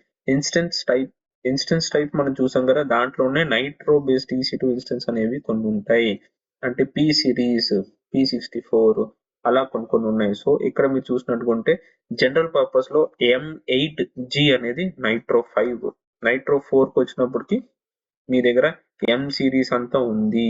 ఇన్స్టెన్స్ టైప్ మనం చూసాం కదా, దాంట్లోనే నైట్రో బేస్డ్ EC2 ఇన్స్టెన్స్ అనేవి కొన్ని ఉంటాయి. అంటే P సిరీస్, P64 అలా కొన్ని ఉన్నాయి. సో ఇక్కడ మీరు చూసినట్టుకుంటే జనరల్ పర్పస్ లో M8G అనేది నైట్రో 5, నైట్రో 4 కి వచ్చినప్పటికి మీ దగ్గర M సిరీస్ అంతా ఉంది,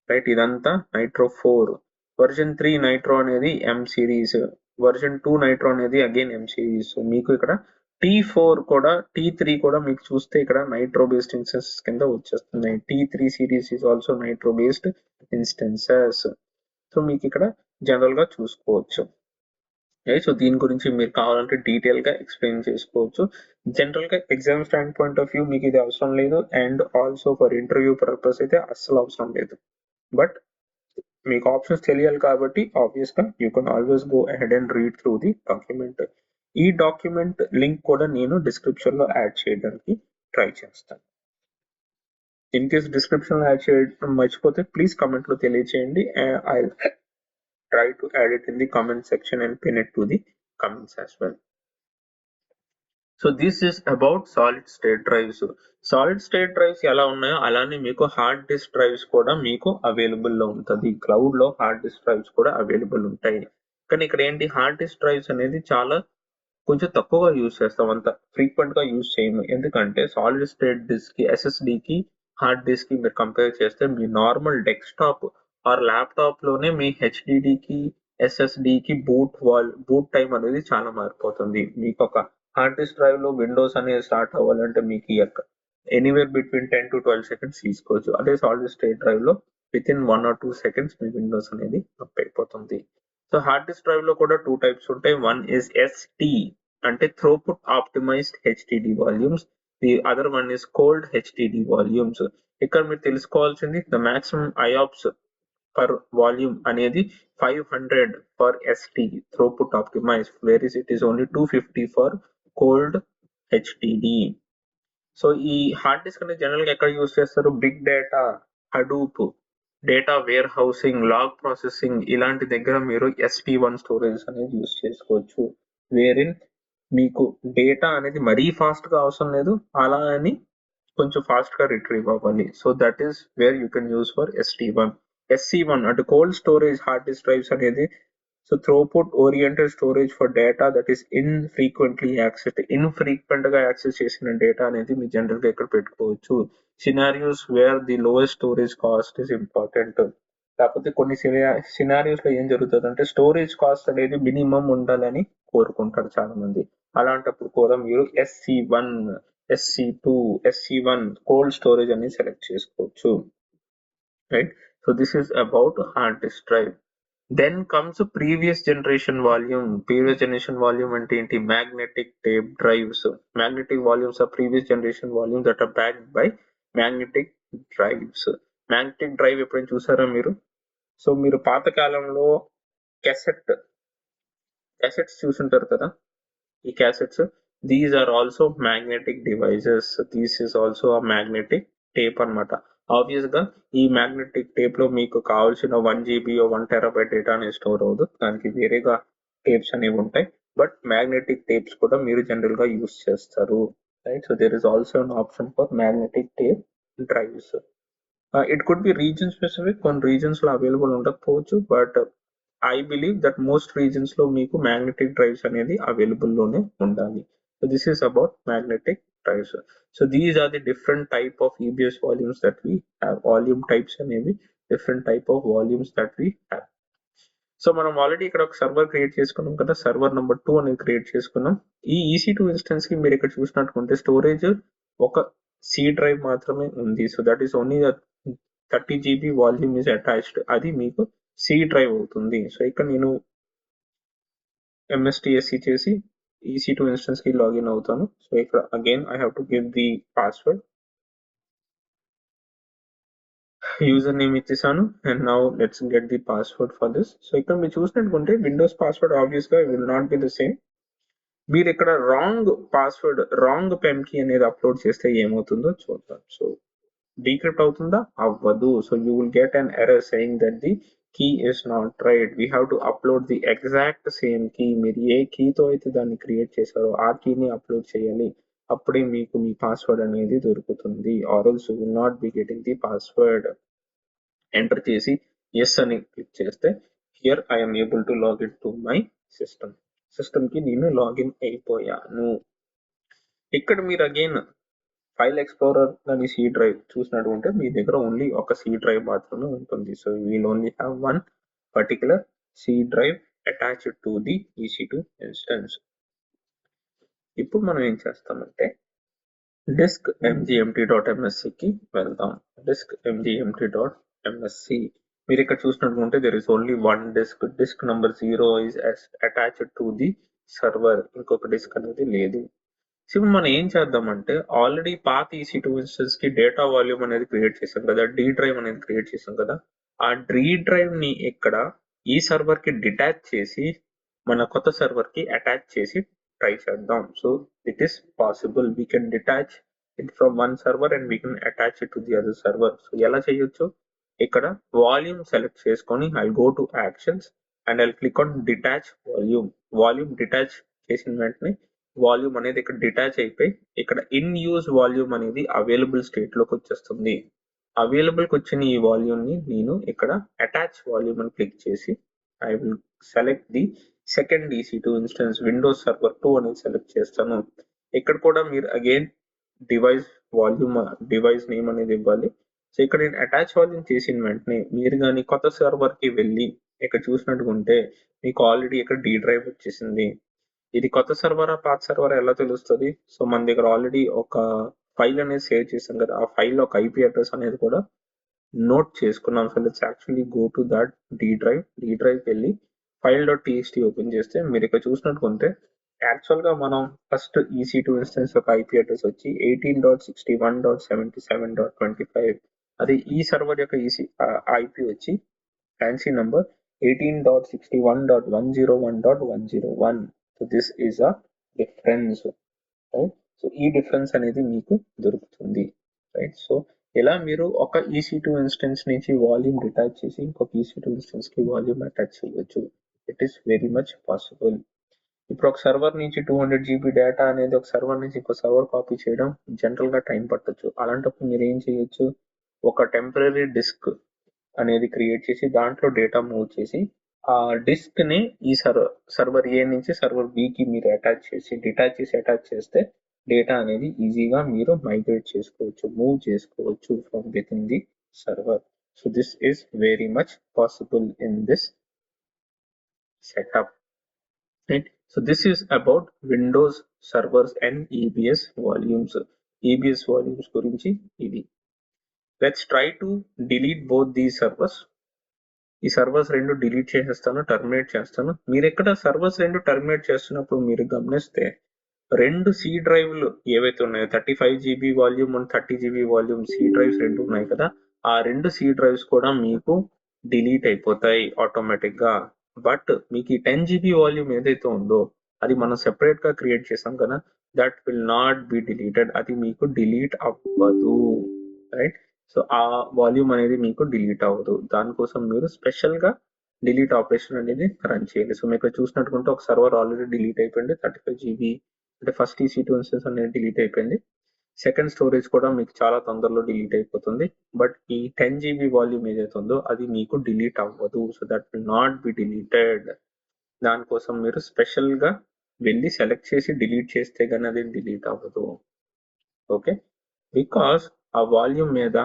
రైట్. ఇదంతా నైట్రో 4. వర్షన్ 3 నైట్రో అనేది M సిరీస్, వర్షన్ 2 నైట్రో అనేది అగైన్ M సిరీస్. సో మీకు ఇక్కడ T4 కూడా, T3 కూడా మీకు చూస్తే ఇక్కడ నైట్రో బేస్డ్ ఇన్స్టెన్సెస్ కింద వచ్చేస్తున్నాయి. T3 series is also nitro based instances. So మీకు ఇక్కడ జనరల్ గా చూసుకోవచ్చు. సో దీని గురించి మీరు కావాలంటే డీటెయిల్ గా ఎక్స్ప్లెయిన్ చేసుకోవచ్చు. జనరల్ గా exam stand point of view మీకు ఇది అవసరం లేదు, and also for interview purpose అయితే అస్సలు అవసరం లేదు. బట్ మీకు ఆప్షన్స్ తెలియాలి కాబట్టి ఆబ్వియస్ గా you can always go ahead and read through the document. ఈ డాక్యుమెంట్ లింక్ కూడా నేను డిస్క్రిప్షన్ లో యాడ్ చేయడానికి ట్రై చేస్తాను. ఇన్ కేస్ డిస్క్రిప్షన్ లో యాడ్ చేయడం మర్చిపోతే ప్లీజ్ కమెంట్ లో తెలియచేయండి. I try to add it in the comment section and pin it to the comments as well. So this is about solid state drives. Solid state drives ఎలా ఉన్నాయో అలానే మీకు hard disk drives కూడా మీకు available లో ఉంటుంది. Cloud లో hard disk drives కూడా అవైలబుల్ ఉంటాయి. కానీ ఇక్కడ ఏంటి, హార్డ్ డిస్క్ డ్రైవ్స్ అనేది చాలా కొంచెం తక్కువగా యూజ్ చేస్తాం, అంత ఫ్రీక్వెంట్ గా యూజ్ చేయము. ఎందుకంటే సాలిడ్ స్టేట్ డిస్క్ కి, SSD కి, హార్డ్ డిస్క్ కి మీరు కంపేర్ చేస్తే మీ నార్మల్ డెస్క్టాప్ ఆర్ ల్యాప్టాప్ లోనే మీ HDD కి, SSD కి బూట్ టైం అనేది చాలా మారిపోతుంది. మీకు ఒక హార్డ్ డిస్క్ డ్రైవ్ లో విండోస్ అనేది స్టార్ట్ అవ్వాలంటే మీకు ఎనీవేర్ బిట్వీన్ 10 to 12 సెకండ్స్ తీసుకోవచ్చు. అదే సాలిడ్ స్టేట్ డ్రైవ్ లో విత్ ఇన్ 1 or 2 సెకండ్స్ మీ విండోస్ అనేది అప్ అయిపోతుంది. సో హార్డ్ డిస్క్ డ్రైవ్ లో కూడా 2 టైప్స్ ఉంటాయి. వన్ ఇస్ ST అంటే throughput optimized HDD volumes, the other one is cold HDD volumes. ఇక్కడ మీరు తెలుసుకోవాల్సింది the maximum IOPS per volume అనేది 500 for ST throughput optimized, whereas it is only 250 for cold HDD. So ఈ hard disc అనేది general గా ఎక్కడ use చేస్తారు, big data, Hadoop, data warehousing, log processing ఇలాంటి దగ్గర మీరు SP1 స్టోరేజ్ అనేది యూజ్ చేసుకోవచ్చు. వేరిన్ మీకు డేటా అనేది మరీ ఫాస్ట్ గా అవసరం లేదు, అలా అని కొంచెం ఫాస్ట్ గా రిట్రీవ్ అవ్వాలి. So that is where you can use for ST1. SC1 అంటే cold storage hard disk drives అనేది so throughput oriented storage for data that is infrequently access. Infrequent గా యాక్సెస్ చేసిన డేటా అనేది మీరు జనరల్ గా ఇక్కడ పెట్టుకోవచ్చు. Scenarios where the lowest storage cost is important. కాకపోతే కొన్ని సినారియోస్ లో ఏం జరుగుతుంది అంటే స్టోరేజ్ కాస్ట్ అనేది మినిమం ఉండాలని కోరుకుంటారు చాలా మంది. అలాంటప్పుడు కూడా మీరు SC1, SC2, SC1 cold storage అనేది సెలెక్ట్ చేసుకోవచ్చు, right. So this is about hard disk drive. Then comes previous generation volume. Previous generation volume అంటే ఏంటి, magnetic tape drives. Magnetic volumes are previous generation volume that are backed by magnetic drives. Magnetic drive ఎప్పుడైనా చూసారా మీరు? So మీరు పాత కాలంలో cassettes చూసుంటారు కదా, ఈ cassettes, these are also magnetic devices. These is also a magnetic tape అన్నమాట. ఆబ్వియస్ గా ఈ మ్యాగ్నెటిక్ టేప్ లో మీకు కావాల్సిన 1 GB 1 TB డేటా అనేది స్టోర్ అవ్వదు, దానికి వేరేగా టేప్స్ అనేవి ఉంటాయి. బట్ మ్యాగ్నెటిక్ టేప్స్ కూడా మీరు జనరల్ గా యూస్ చేస్తారు, right. So there is also an option for magnetic tape drives. It could be region specific, కొన్ని రీజన్స్ లో అవైలబుల్ ఉండకపోవచ్చు, but I believe that most regions లో మీకు మ్యాగ్నెటిక్ డ్రైవ్స్ అనేది అవైలబుల్ లోనే ఉండాలి. So this is about magnetic drives. So these are the different type of EBS volumes that we have. Volume types అనేవి different type of volumes that we have. So మనం already ఇక్కడ ఒక server create చేసుకున్నాం కదా, server number 2 అనేది create చేసుకున్నాం. ఈ EC2 instance కి మీరు ఇక్కడ చూసినట్టుకుంటే స్టోరేజ్ ఒక C డ్రైవ్ మాత్రమే ఉంది. So that is only 30 GB volume is attached, అది మీకు C డ్రైవ్ అవుతుంది. సో ఇక్కడ నేను MSTSC చేసి EC2 ఇన్స్టెన్స్ కి లాగిన్ అవుతాను. సో ఇక్కడ again I have to give the password, user name ఇచ్చేసాను, and now let's get the password for this. So ఇక్కడ మీరు చూసినట్టుకుంటే విండోస్ పాస్వర్డ్ ఆబ్వియస్ గా will not be the same. మీరు ఇక్కడ wrong password, wrong pem key అనేది upload చేస్తే ఏమవుతుందో చూద్దాం. సో డీక్రిప్ట్ అవుతుందా? అవ్వదు. So you will get an error saying that the key is not right. We have to upload the exact same key. మీరు ఏ కీతో అయితే దాన్ని క్రియేట్ చేశారో ఆ కీని అప్లోడ్ చేయాలి. అప్పుడే మీకు మీ పాస్వర్డ్ అనేది దొరుకుతుంది. Or else you will not be getting the password. Enter చేసి ఎస్ అని క్లిక్ చేస్తే here I'm able to login to my system కి నేను లాగిన్ అయిపోయాను. ఇక్కడ మీరు అగైన్ ఫైల్ ఎక్స్ప్లోరర్ అని సి డ్రైవ్ చూసినట్టు మీ దగ్గర ఓన్లీ ఒక సి డ్రైవ్ మాత్రమే ఉంటుంది. So will only have one particular C drive attached to the EC2 instance. ఇప్పుడు మనం ఏం చేస్తామంటే డిస్క్ mgmt.mscకి వెళ్దాం. డిస్క్ mgmt.msc మీరు ఇక్కడ చూసినట్టు there is only one disk number 0 is attached to the server. ఇంకొక డిస్క్ అనేది లేదు. సో మనం ఏం చేద్దామంటే ఆల్రెడీ పాత EC2 ఇన్స్టెన్స్ కి డేటా వాల్యూమ్ అనేది క్రియేట్ చేసాం కదా, డి డ్రైవ్ అనేది క్రియేట్ చేసాం కదా, ఆ డి డ్రైవ్ ని ఇక్కడ ఈ సర్వర్ కి డిటాచ్ చేసి మన కొత్త సర్వర్ కి అటాచ్ చేసి ట్రై చేద్దాం. So it is possible, we can detach it from one server and we can attach it to the other server. So ఎలా చేయొచ్చు, ఇక్కడ వాల్యూమ్ సెలెక్ట్ చేసుకొని I go to actions and I click on detach volume detach చేసిన వెంటనే volume అనేది ఇక్కడ detach అయిపోయి ఇక్కడ ఇన్ యూజ్ వాల్యూమ్ అనేది అవైలబుల్ స్టేట్ లోకి వచ్చేస్తుంది. అవైలబుల్ కి వచ్చిన ఈ వాల్యూమ్ ని నేను ఇక్కడ అటాచ్ వాల్యూమ్ అని క్లిక్ చేసి I will select the second EC2 instance Windows server 2 అనేది సెలెక్ట్ చేస్తాను. ఇక్కడ కూడా మీరు again device volume device name అనేది ఇవ్వాలి. సో ఇక్కడ నేను అటాచ్ వాల్యూమ్ చేసిన వెంటనే మీరు కానీ కొత్త సర్వర్ కి వెళ్ళి ఇక్కడ చూసినట్టుకుంటే మీకు ఆల్రెడీ ఇక్కడ డి డ్రైవ్ వచ్చేసింది. ఇది కొత్త సర్వరా పాత సర్వర్ ఎలా తెలుస్తుంది? సో మన దగ్గర ఆల్రెడీ ఒక ఫైల్ అనేది సేవ్ చేసాం కదా, ఆ ఫైల్ ఒక IP అడ్రస్ అనేది కూడా నోట్ చేసుకున్నాం. So let's actually go to that D drive వెళ్ళి file.txt ఓపెన్ చేస్తే మీరు ఇక్కడ చూసినట్టుకుంటే యాక్చువల్ గా మనం ఫస్ట్ EC2 ఇన్స్టెన్స్ ఒక IP అడ్రస్ వచ్చి 18.61.77.25, అది ఈ సర్వర్ యొక్క IP వచ్చి fancy number 18.61.101.101. So this is a difference, right? So ఈ డిఫరెన్స్ అనేది మీకు దొరుకుతుంది, రైట్? సో ఎలా మీరు ఒక EC2 ఇన్స్టెన్స్ నుంచి వాల్యూమ్ డిటాచ్ చేసి ఇంకొక EC2 ఇన్స్టెన్స్ కి వాల్యూమ్ అటాచ్ చేయవచ్చు. It is very much possible. ఇప్పుడు ఒక సర్వర్ నుంచి 200 GB డేటా అనేది ఒక సర్వర్ నుంచి ఇంకో సర్వర్ కాపీ చేయడం జనరల్ గా టైం పట్టొచ్చు. అలాంటప్పుడు మీరు ఏం చేయొచ్చు, ఒక టెంపరరీ డిస్క్ అనేది క్రియేట్ చేసి దాంట్లో డేటా మూవ్ చేసి ఆ డిస్క్ ని ఈ సర్వర్ ఏ నుంచి సర్వర్ బి కి మీరు అటాచ్ చేసి డిటాచ్ చేసి అటాచ్ చేస్తే డేటా అనేది ఈజీగా మీరు మైగ్రేట్ చేసుకోవచ్చు, మూవ్ చేసుకోవచ్చు from with in the server. So this is very much possible in this setup, right? So this is about Windows servers and EBS volumes. EBS volumes గురించి ఇది. Let's try to delete both these servers. ఈ servers రెండు delete చేసేస్తాను, terminate చేస్తాను. మీరు ఎక్కడ servers రెండు terminate చేస్తున్నప్పుడు మీరు గమనిస్తే రెండు సి డ్రైవ్లు ఏవైతే ఉన్నాయో 35 GB volume and 30 GB volume C drives రెండు ఉన్నాయి కదా, ఆ రెండు సి డ్రైవ్స్ కూడా మీకు డిలీట్ అయిపోతాయి ఆటోమేటిక్ గా. బట్ మీకు ఈ 10 GB వాల్యూమ్ ఏదైతే ఉందో అది మనం సెపరేట్ గా క్రియేట్ చేసాం కదా, that will not B deleted. అది మీకు డిలీట్ అవ్వదు, రైట్? సో ఆ వాల్యూమ్ అనేది మీకు డిలీట్ అవ్వదు. దానికోసం మీరు స్పెషల్ గా డిలీట్ ఆపరేషన్ అనేది రన్ చేయాలి. సో మీకు చూసినట్టుకుంటే ఒక సర్వర్ ఆల్రెడీ డిలీట్ అయిపోయింది, 35 GB అంటే ఫస్ట్ EC2 ఇన్స్టెన్స్ అనేది డిలీట్ అయిపోయింది. సెకండ్ స్టోరేజ్ కూడా మీకు చాలా తొందరలో డిలీట్ అయిపోతుంది. బట్ ఈ 10 GB వాల్యూమ్ ఏదైతే ఉందో అది మీకు డిలీట్ అవ్వదు. So that will not B deleted. దానికోసం మీరు స్పెషల్ గా వెళ్ళి సెలెక్ట్ చేసి డిలీట్ చేస్తే కానీ అది డిలీట్ అవ్వదు, ఓకే? బికాస్ ఆ వాల్యూమ్ మీద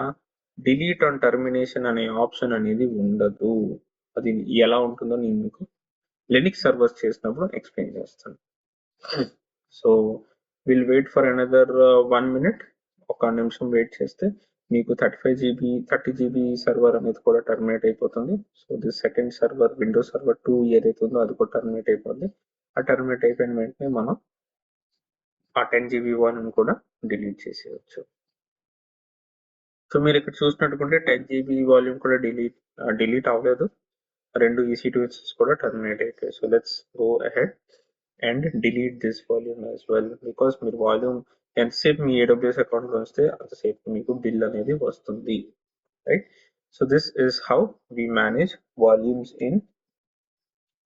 డిలీట్ ఆన్ టర్మినేషన్ అనే ఆప్షన్ అనేది ఉండదు. అది ఎలా ఉంటుందో నేను మీకు లినక్స్ సర్వర్స్ చేసినప్పుడు ఎక్స్ప్లెయిన్ చేస్తాను. So will wait for another 1 minute. ఒక నిమిషం వెయిట్ చేస్తే మీకు 30 GB సర్వర్ అనేది కూడా టర్మినేట్ అయిపోతుంది. So this second server Windows server 2 ఏదైతే ఉందో అది కూడా టర్మినేట్ అయిపోతుంది. ఆ టర్మినేట్ అయిపోయిన వెంటనే మనం ఆ 10 GB వాల్యూమ్ కూడా డిలీట్ చేసేయచ్చు. సో మీరు ఇక్కడ చూసినట్టుకుంటే 10 GB వాల్యూమ్ కూడా డిలీట్ అవ్వలేదు, రెండు EC2 ఇన్స్టెన్స్ కూడా టర్మినేట్ అయిపోయాయి. So let's go ahead and delete this volume as well. Because మీరు వాల్యూమ్ ఎంతసేపు మీ AWS అకౌంట్ లో వస్తే అంతసేపు మీకు బిల్ అనేది వస్తుంది, right? So this is how we manage volumes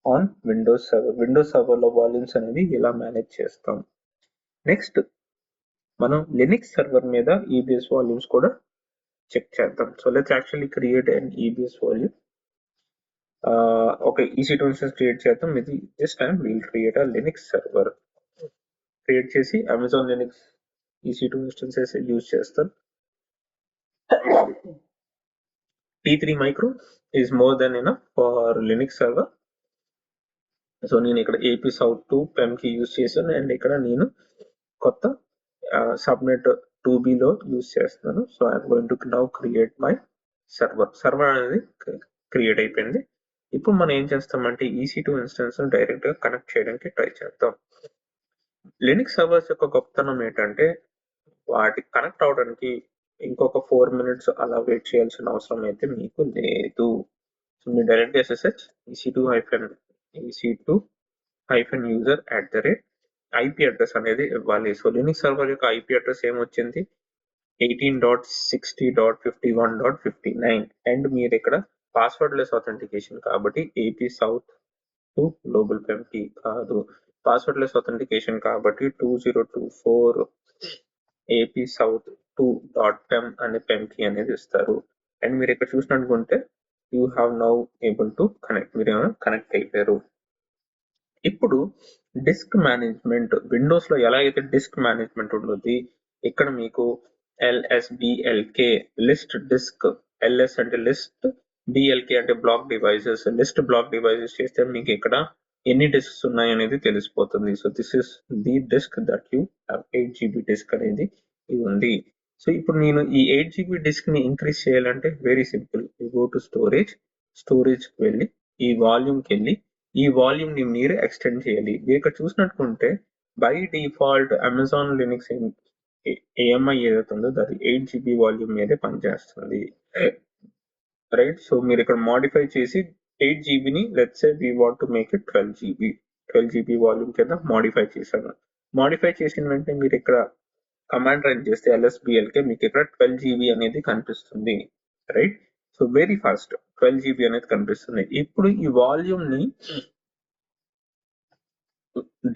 on Windows server. Windows server లో వాల్యూమ్స్ అనేది ఇలా మేనేజ్ చేస్తాం. నెక్స్ట్ మనం లినక్స్ సర్వర్ మీద EBS వాల్యూమ్స్ కూడా చెక్ చేద్దాం. So let's actually create an EBS volume. ఒక EC2 ఇన్స్టెన్స్ క్రియేట్ చేద్దాం. ఇది this time will create a Linux server. Create చేసి Amazon Linux EC2 instances use చేస్తాం. T3 micro is more than enough for Linux server. So నేను ఇక్కడ AP South to PEM కి use చేశాను and ఇక్కడ నేను కొత్త సబ్నెట్ 2B లో యూజ్ చేస్తున్నాను. So I'm going to now create my server అనేది క్రియేట్ అయిపోయింది. ఇప్పుడు మనం ఏం చేస్తామంటే EC2 ఇన్స్టెన్స్ డైరెక్ట్ గా కనెక్ట్ చేయడానికి ట్రై చేద్దాం. లినక్స్ సర్వర్స్ యొక్క గొప్పతనం ఏంటంటే వాటికి కనెక్ట్ అవడానికి ఇంకొక 4 minutes అలా వెయిట్ చేయాల్సిన అవసరం అయితే మీకు లేదు. సో మీరు direct SSH EC2-user IP address అనేది ఇవ్వాలి. సో లినక్స్ సర్వర్ యొక్క IP అడ్రస్ ఏమొచ్చింది 18.60.51.59 అండ్ మీరు ఇక్కడ పాస్వర్డ్ లెస్ ఆథెంటికేషన్ కాబట్టి AP South to global PEM కి కాదు, పాస్వర్డ్ లెస్ ఆథెంటికేషన్ కాబట్టి 2024 AP South 2.pem అనే PEM key అనేది ఇస్తారు. అండ్ మీరు ఇక్కడ చూసినట్టుకుంటే you have now able to connect, మీరు కనెక్ట్ అయిపోయారు. ఇప్పుడు డిస్క్ మేనేజ్మెంట్ విండోస్ లో ఎలా అయితే డిస్క్ మేనేజ్మెంట్ ఉంటుంది, ఇక్కడ మీకు LSBLK లిస్ట్ డిస్క్, LS అంటే లిస్ట్, BLK అంటే block devices. List block devices చేస్తే మీకు ఇక్కడ ఎన్ని డిస్క్స్ ఉన్నాయి అనేది తెలిసిపోతుంది. So this is the disk that you have 8 GB disk అనేది ఇది ఉంది. సో ఇప్పుడు నేను ఈ 8 GB డిస్క్ ని ఇంక్రీజ్ చేయాలంటే very simple. You go to storage కి వెళ్ళి ఈ వాల్యూమ్ కి వెళ్ళి ఈ వాల్యూమ్ ని మీరు ఎక్స్టెండ్ చేయాలి. మీరు ఇక్కడ చూసినట్టుకుంటే by default Amazon Linux AMI ఏదైతే ఉందో అది 8 GB వాల్యూమ్ మీదే పనిచేస్తుంది, రైట్. సో మీరు ఇక్కడ మాడిఫై చేసి 8 GB ని let's say we want to make it 12 GB volume కింద మాడిఫై చేశాను. మాడిఫై చేసిన వెంటనే మీరు ఇక్కడ కమాండ్ రన్ చేస్తే LSBLK మీకు ఇక్కడ 12 GB అనేది కనిపిస్తుంది, right. So very fast 12 GB అనేది కనిపిస్తుంది. ఇప్పుడు ఈ వాల్యూమ్ ని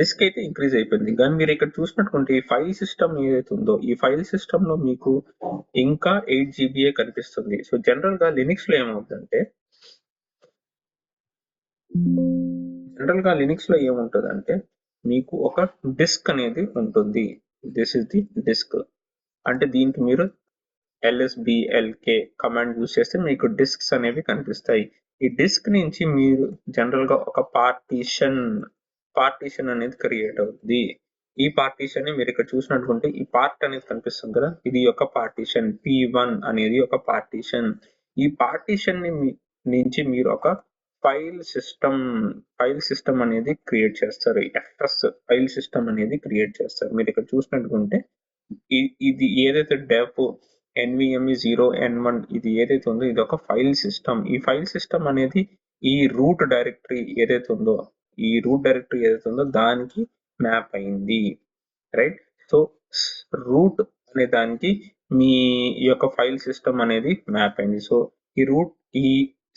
డిస్క్ అయితే ఇంక్రీజ్ అయిపోయింది, కానీ మీరు ఇక్కడ చూసినట్టుకుంటే ఈ ఫైల్ సిస్టమ్ ఏదైతే ఉందో ఈ ఫైల్ సిస్టమ్ లో మీకు ఇంకా 8 GB కనిపిస్తుంది. సో జనరల్ గా లినక్స్ లో ఏమవుతుందంటే ఏముంటుందంటే మీకు ఒక డిస్క్ అనేది ఉంటుంది. దిస్ ఇస్ ది డిస్క్ అంటే దీనికి మీరు LSBLK కమాండ్ యూజ్ చేస్తే మీకు డిస్క్స్ అనేవి కనిపిస్తాయి. ఈ డిస్క్ నుంచి మీరు జనరల్ గా ఒక పార్టీషన్ అనేది క్రియేట్ అవుతుంది. ఈ పార్టీషన్ ని మీరు ఇక్కడ చూసినట్టుకుంటే ఈ పార్ట్ అనేది కనిపిస్తుంది కదా, ఇది ఒక పార్టీషన్. P1 అనేది ఒక పార్టీషన్. ఈ పార్టీషన్ నుంచి మీరు ఒక ఫైల్ సిస్టమ్ అనేది క్రియేట్ చేస్తారు. FS ఫైల్ సిస్టమ్ అనేది క్రియేట్ చేస్తారు. మీరు ఇక్కడ చూసినట్టుకుంటే ఇది ఏదైతే డెఫ్ NVMe 0N1 ఇది ఏదైతే ఉందో ఇది ఒక ఫైల్ సిస్టమ్. ఈ ఫైల్ సిస్టమ్ అనేది ఈ రూట్ డైరెక్టరీ ఏదైతే ఉందో దానికి మ్యాప్ అయింది, రైట్. సో రూట్ అనే దానికి మీ యొక్క ఫైల్ సిస్టమ్ అనేది మ్యాప్ అయింది. సో ఈ రూట్ ఈ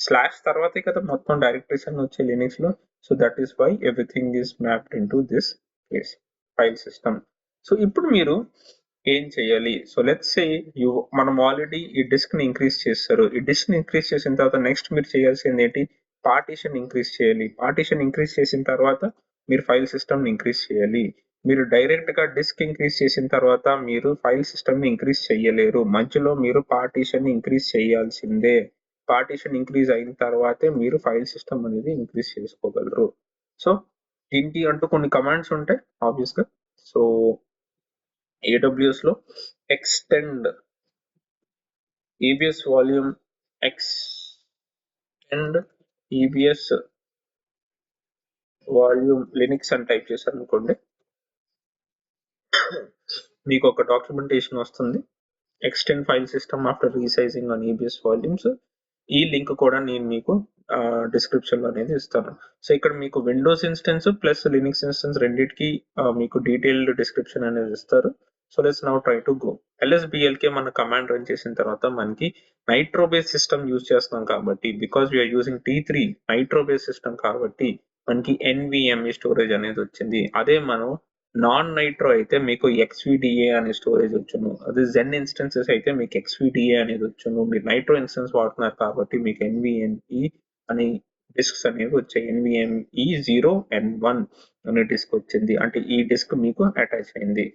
స్లాష్ తర్వాతే కదా మొత్తం డైరెక్టరీస్ అన్ని వచ్చే లినక్స్ లో. So that is why everything is mapped into this place file system. So ఇప్పుడు మీరు ఏం చేయాలి? సో లెట్స్ సే మనం ఆల్రెడీ ఈ డిస్క్ ని ఇంక్రీజ్ చేస్తారు. ఈ డిస్క్ ని ఇంక్రీజ్ చేసిన తర్వాత నెక్స్ట్ మీరు చేయాల్సింది ఏంటి? పార్టీషన్ ఇంక్రీజ్ చేయాలి. పార్టీషన్ ఇంక్రీజ్ చేసిన తర్వాత మీరు ఫైల్ సిస్టమ్ ని ఇంక్రీజ్ చేయాలి. మీరు డైరెక్ట్ గా డిస్క్ ఇంక్రీజ్ చేసిన తర్వాత మీరు ఫైల్ సిస్టమ్ ని ఇంక్రీజ్ చేయలేరు. మధ్యలో మీరు పార్టీషన్ ని ఇంక్రీజ్ చేయాల్సిందే. పార్టీషన్ ఇంక్రీజ్ అయిన తర్వాతే మీరు ఫైల్ సిస్టమ్ అనేది ఇంక్రీజ్ చేసుకోగలరు. సో దీనికి అంటూ కొన్ని కమాండ్స్ ఉంటాయి ఆబ్వియస్ గా. సో AWS లో extend EBS volume, extend EBS volume Linux అని టైప్ చేశారు అనుకోండి, మీకు ఒక డాక్యుమెంటేషన్ వస్తుంది. Extend file system after resizing on EBS volumes. ఈ లింక్ కూడా నేను మీకు డిస్క్రిప్షన్ లో అనేది ఇస్తాను. సో ఇక్కడ మీకు Windows instance plus Linux instance రెండింటికి మీకు డీటెయిల్డ్ డిస్క్రిప్షన్ అనేది ఇస్తారు. So let's now try to go. LSBLK మన కమాండ్ రన్ చేసిన తర్వాత మనకి నైట్రో బేస్ సిస్టమ్ యూజ్ చేస్తున్నాం కాబట్టి, because we're using T3 Nitro base system కాబట్టి మనకి NVMe స్టోరేజ్ అనేది వచ్చింది. అదే మనం నాన్ నైట్రో అయితే మీకు XVDA అనే స్టోరేజ్ వచ్చును. అదే జెన్ ఇన్స్టెన్సెస్ అయితే మీకు XVDA అనేది వచ్చును. మీరు నైట్రో ఇన్స్టెన్స్ వాడుతున్నారు కాబట్టి మీకు NVMe అని డిస్క్స్ అనేవి వచ్చాయి. NVMe 0N1 అనే డిస్క్ వచ్చింది. అంటే ఈ డిస్క్ మీకు అటాచ్ అయింది.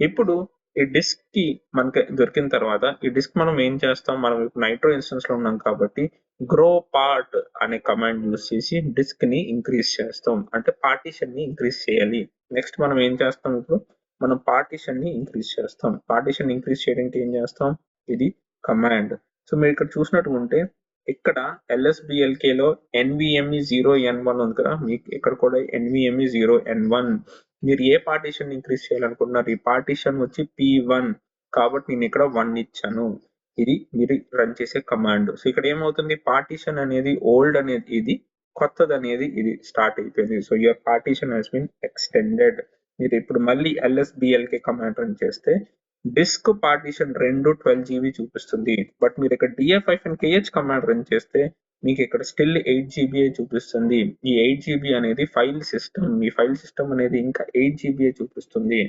ఇప్పుడు ఈ డిస్క్ కి మనకి దొరికిన తర్వాత ఈ డిస్క్ మనం ఏం చేస్తాం, మనం ఇప్పుడు నైట్రో ఇన్స్టెన్స్ లో ఉన్నాం కాబట్టి గ్రో పార్ట్ అనే కమాండ్ యూస్ చేసి డిస్క్ ని ఇంక్రీజ్ చేస్తాం. అంటే పార్టీషన్ ని ఇంక్రీజ్ చేయాలి. నెక్స్ట్ మనం ఏం చేస్తాం, ఇప్పుడు మనం పార్టీషన్ ని ఇంక్రీజ్ చేస్తాం. పార్టీషన్ ఇంక్రీజ్ చేయడానికి ఏం చేస్తాం, ఇది కమాండ్. సో మీరు ఇక్కడ చూసినట్టు ఉంటే ఇక్కడ LSBLK లో NVMe 0N1 ఉంది కదా, మీకు ఇక్కడ కూడా NVMe 0N1. మీరు ఏ పార్టీషన్ ఇంక్రీజ్ చేయాలనుకుంటున్నారు, ఈ పార్టీషన్ వచ్చి P1 కాబట్టి నేను ఇక్కడ 1 ఇచ్చాను. ఇది మీరు రన్ చేసే కమాండ్. సో ఇక్కడ ఏమవుతుంది, పార్టీషన్ అనేది ఓల్డ్ అనేది ఇది, కొత్తది అనేది ఇది స్టార్ట్ అయిపోయింది. So your partition has been extended. మీరు ఇప్పుడు మళ్ళీ LSBLK కమాండ్ రన్ చేస్తే డిస్క్ పార్టీషన్ 12 GB చూపిస్తుంది. బట్ మీరు ఇక్కడ df-kh కమాండ్ రన్ చేస్తే మీకు ఇక్కడ స్టిల్ 8 GB చూపిస్తుంది. ఈ 8 GB అనేది ఫైల్ సిస్టమ్. మీ ఫైల్ సిస్టమ్ అనేది ఇంకా 8 GB చూపిస్తుంది.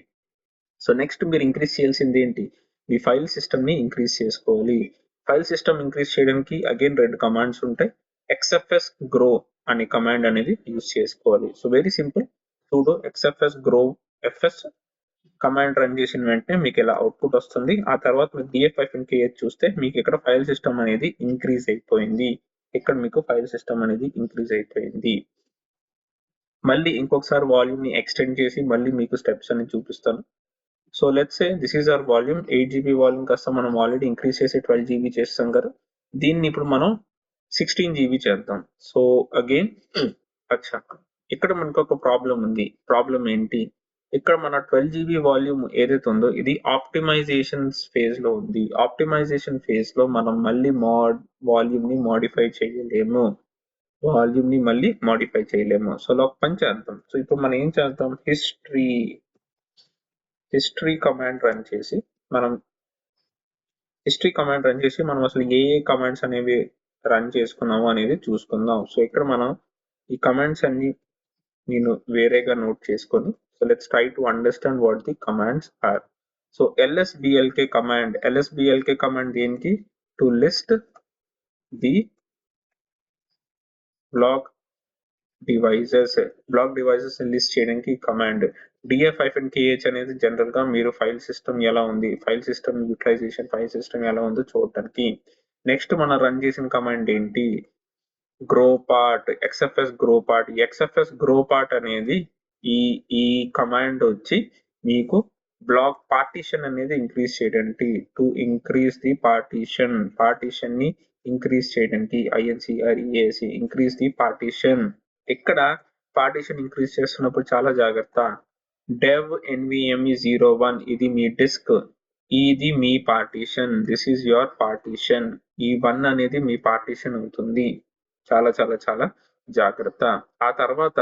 సో నెక్స్ట్ మీరు ఇంక్రీజ్ చేయాల్సింది ఏంటి, మీ ఫైల్ సిస్టమ్ ని ఇంక్రీజ్ చేసుకోవాలి. ఫైల్ సిస్టమ్ ఇంక్రీజ్ చేయడానికి అగైన్ 2 కమాండ్స్ ఉంటాయి. XFS grow అనే కమాండ్ అనేది యూజ్ చేసుకోవాలి. So very simple, sudo XFS grow fs command run చేసిన వెంటనే మీకు ఇలా అవుట్పుట్ వస్తుంది. ఆ తర్వాత మీరు df-kh చూస్తే మీకు ఇక్కడ ఫైల్ సిస్టమ్ అనేది ఇంక్రీజ్ అయిపోయింది. ఇక్కడ మీకు ఫైల్ సిస్టమ్ అనేది ఇంక్రీజ్ అయిపోయింది. మళ్ళీ ఇంకొకసారి వాల్యూమ్ ని ఎక్స్టెండ్ చేసి మళ్ళీ మీకు స్టెప్స్ అని చూపిస్తాను. So let's say this is our volume. 8 GB volume కాస్త మనం ఆల్రెడీ ఇంక్రీజ్ చేసి 12 GB చేస్తాం కదా, దీన్ని ఇప్పుడు మనం 16 GB చేద్దాం. సో అగైన్ అచ్చా, ఇక్కడ మనకు ఒక ప్రాబ్లం ఉంది. ప్రాబ్లం ఏంటి, ఇక్కడ మన 12 GB వాల్యూమ్ ఏదైతే ఉందో ఇది ఆప్టిమైజేషన్ ఫేజ్ లో ఉంది. ఆప్టిమైజేషన్ ఫేజ్ లో మనం మళ్ళీ వాల్యూమ్ ని మోడిఫై చేయలేము. సో ఒక పని చేద్దాం. సో ఇప్పుడు మనం ఏం చేద్దాం, హిస్టరీ కమాండ్ రన్ చేసి మనం అసలు ఏ కమాండ్స్ అనేవి రన్ చేసుకున్నాము అనేది చూసుకుందాం. సో ఇక్కడ మనం ఈ కమాండ్స్ అన్ని నేను వేరేగా నోట్ చేసుకొని, so let's try to understand what the commands are. So LSBLK command దేనికి, to list the block devices list చేయడానికి కమాండ్. df-kh అనేది జనరల్ గా మీరు ఫైల్ సిస్టమ్ ఎలా ఉంది, file system utilization, file system ఎలా ఉందో చూడటానికి. నెక్స్ట్ మనం రన్ చేసిన కమాండ్ ఏంటి, XFS grow part అనేది ఈ కమాండ్ వచ్చి మీకు బ్లాక్ పార్టీషన్ అనేది ఇంక్రీజ్ చేయడానికి, టు ఇంక్రీజ్ ది పార్టీషన్ ని ఇంక్రీజ్ చేయడానికి, INCREAC ఇంక్రీజ్ ది పార్టీషన్. ఇక్కడ పార్టీషన్ ఇంక్రీజ్ చేస్తున్నప్పుడు చాలా జాగ్రత్త. dev NVMe 01 ఇది మీ డిస్క్, ఇది మీ partition, this is your partition. ఈ 1 అనేది మీ పార్టీషన్ అవుతుంది. చాలా చాలా చాలా జాగ్రత్త. ఆ తర్వాత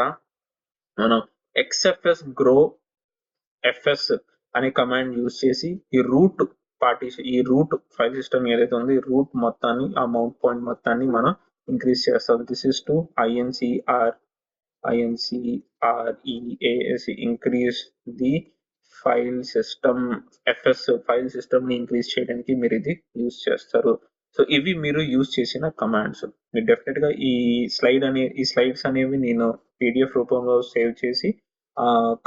మనం XFS grow fs అనే కమాండ్ యూజ్ చేసి ఈ రూట్ ఫైల్ సిస్టమ్ ఏదైతే ఉందో ఈ రూట్ మొత్తాన్ని, ఆ మౌంట్ పాయింట్ మొత్తాన్ని మనం ఇంక్రీజ్ చేస్తాం. This is to INCREAC increase the file system. File system ని ఇంక్రీజ్ చేయడానికి మీరు ఇది యూజ్ చేస్తారు. సో ఇవి మీరు యూజ్ చేసిన కమాండ్స్. మీరు డెఫినెట్ గా ఈ స్లైడ్స్ అనేవి నేను PDF రూపంలో సేవ్ చేసి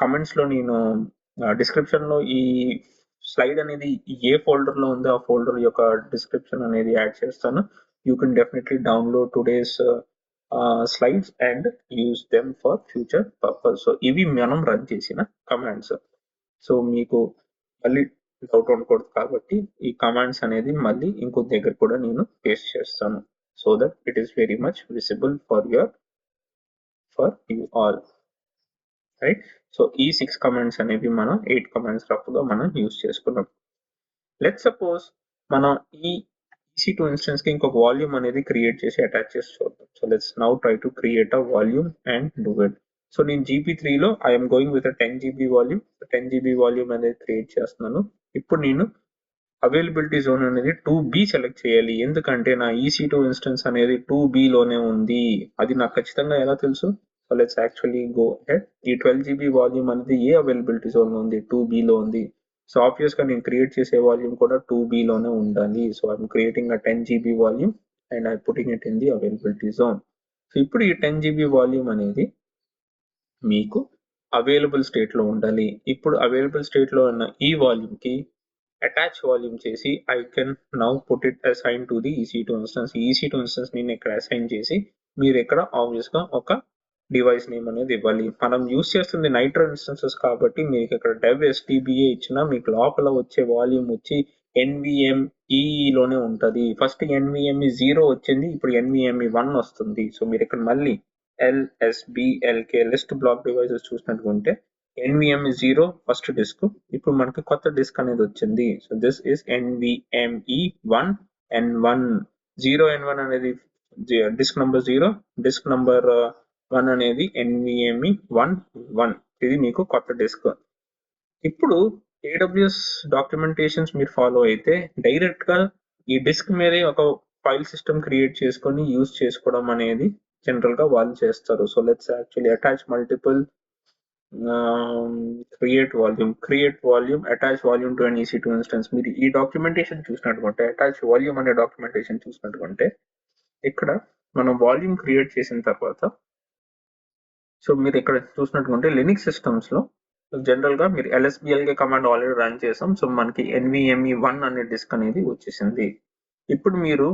కమెంట్స్ లో నేను డిస్క్రిప్షన్ లో ఈ స్లైడ్ అనేది ఏ ఫోల్డర్ లో ఉందో ఆ ఫోల్డర్ యొక్క డిస్క్రిప్షన్ అనేది యాడ్ చేస్తాను. You can definitely download today's slides and use them for future purpose. So ఇవి మనం రన్ చేసిన కమాండ్స్. సో మీకు మళ్ళీ డౌట్ ఉండకూడదు కాబట్టి ఈ కమాండ్స్ అనేది మళ్ళీ ఇంకో దగ్గర కూడా నేను పేస్ట్ చేస్తాను, so that it is very much visible for you all, right. So ఈ 6 కమాండ్స్ అనేవి మనం 8 కమాండ్స్ రఫ్ గా మనం యూజ్ చేసుకున్నాం. లెట్స్ సపోజ్ మనం ఈ EC2 ఇన్స్టెన్స్ కి ఇంకొక వాల్యూమ్ అనేది క్రియేట్ చేసి అటాచ్ చేసి చూద్దాం. So let's now try to create a volume and do it. So నేను GP3 లో I'm going with 10 GB volume. 10 GB volume అనేది క్రియేట్ చేస్తున్నాను. ఇప్పుడు నేను అవైలబిలిటీ జోన్ అనేది 2B సెలెక్ట్ చేయాలి. ఎందుకంటే నా EC2 ఇన్స్టెన్స్ అనేది 2B లోనే ఉంది. అది నాకు ఖచ్చితంగా ఎలా తెలుసు, so let's actually go head. ఈ 12 GB వాల్యూమ్ అనేది ఏ అవైలబిలిటీ జోన్ లో ఉంది? 2B లో ఉంది. సో ఆబ్వియస్ గా నేను క్రియేట్ చేసే వాల్యూమ్ కూడా 2B లోనే ఉండాలి. So I'm creating a 10 GB volume and I putting it in the availability zone. So ఇప్పుడు ఈ 10 GB వాల్యూమ్ అనేది మీకు అవైలబుల్ స్టేట్ లో ఉండాలి. ఇప్పుడు అవైలబుల్ స్టేట్ లో ఉన్న ఈ వాల్యూమ్ కి అటాచ్ వాల్యూమ్ చేసి I can now put it assign to the EC2 instance. ఈ EC2 ఇన్స్టెన్స్ నేను ఇక్కడ అసైన్ చేసి మీరు ఇక్కడ ఆబ్వియస్ గా ఒక డివైస్ నేమ్ అనేది ఇవ్వాలి. మనం యూస్ చేస్తుంది నైట్రో ఇన్స్టెన్సెస్ కాబట్టి మీకు ఇక్కడ dev stba ఇచ్చినా మీకు లోపల వచ్చే వాల్యూమ్ వచ్చి NVMe లోనే ఉంటది. ఫస్ట్ NVMe 0 వచ్చింది, ఇప్పుడు NVMe 1 వస్తుంది. సో మీరు ఇక్కడ మళ్ళీ LSBLK లిస్ట్ బ్లాక్ డివైసెస్ చూసినట్టుకుంటే NVMe 0 ఫస్ట్ డిస్క్, ఇప్పుడు మనకి కొత్త డిస్క్ అనేది వచ్చింది. So this is NVMe 1 N1. 0 N1 అనేది డిస్క్ నంబర్ 0, డిస్క్ నంబర్ 1 అనేది NVMe 1 ఇది మీకు కొత్త డిస్క్. ఇప్పుడు AWS డాక్యుమెంటేషన్స్ మీరు ఫాలో అయితే డైరెక్ట్ గా ఈ డిస్క్ మీదే ఒక ఫైల్ సిస్టమ్ క్రియేట్ చేసుకొని యూజ్ చేసుకోవడం అనేది జనరల్ గా వాళ్ళు చేస్తారు. So let's actually attach multiple create volume attach volume to an EC2 instance. మీరు ఈ డాక్యుమెంటేషన్ చూసినట్టుకుంటే అటాచ్ వాల్యూమ్ అనే డాక్యుమెంటేషన్ చూసినట్టుకుంటే ఇక్కడ మనం వాల్యూమ్ క్రియేట్ చేసిన తర్వాత సో మీరు ఇక్కడ చూసినట్టుకుంటే లినక్స్ సిస్టమ్స్ లో జనరల్ గా మీరు LSBLK కమాండ్ ఆల్రెడీ రన్ చేసాం. సో మనకి NVMe 1 అనే డిస్క్ అనేది వచ్చేసింది. ఇప్పుడు మీరు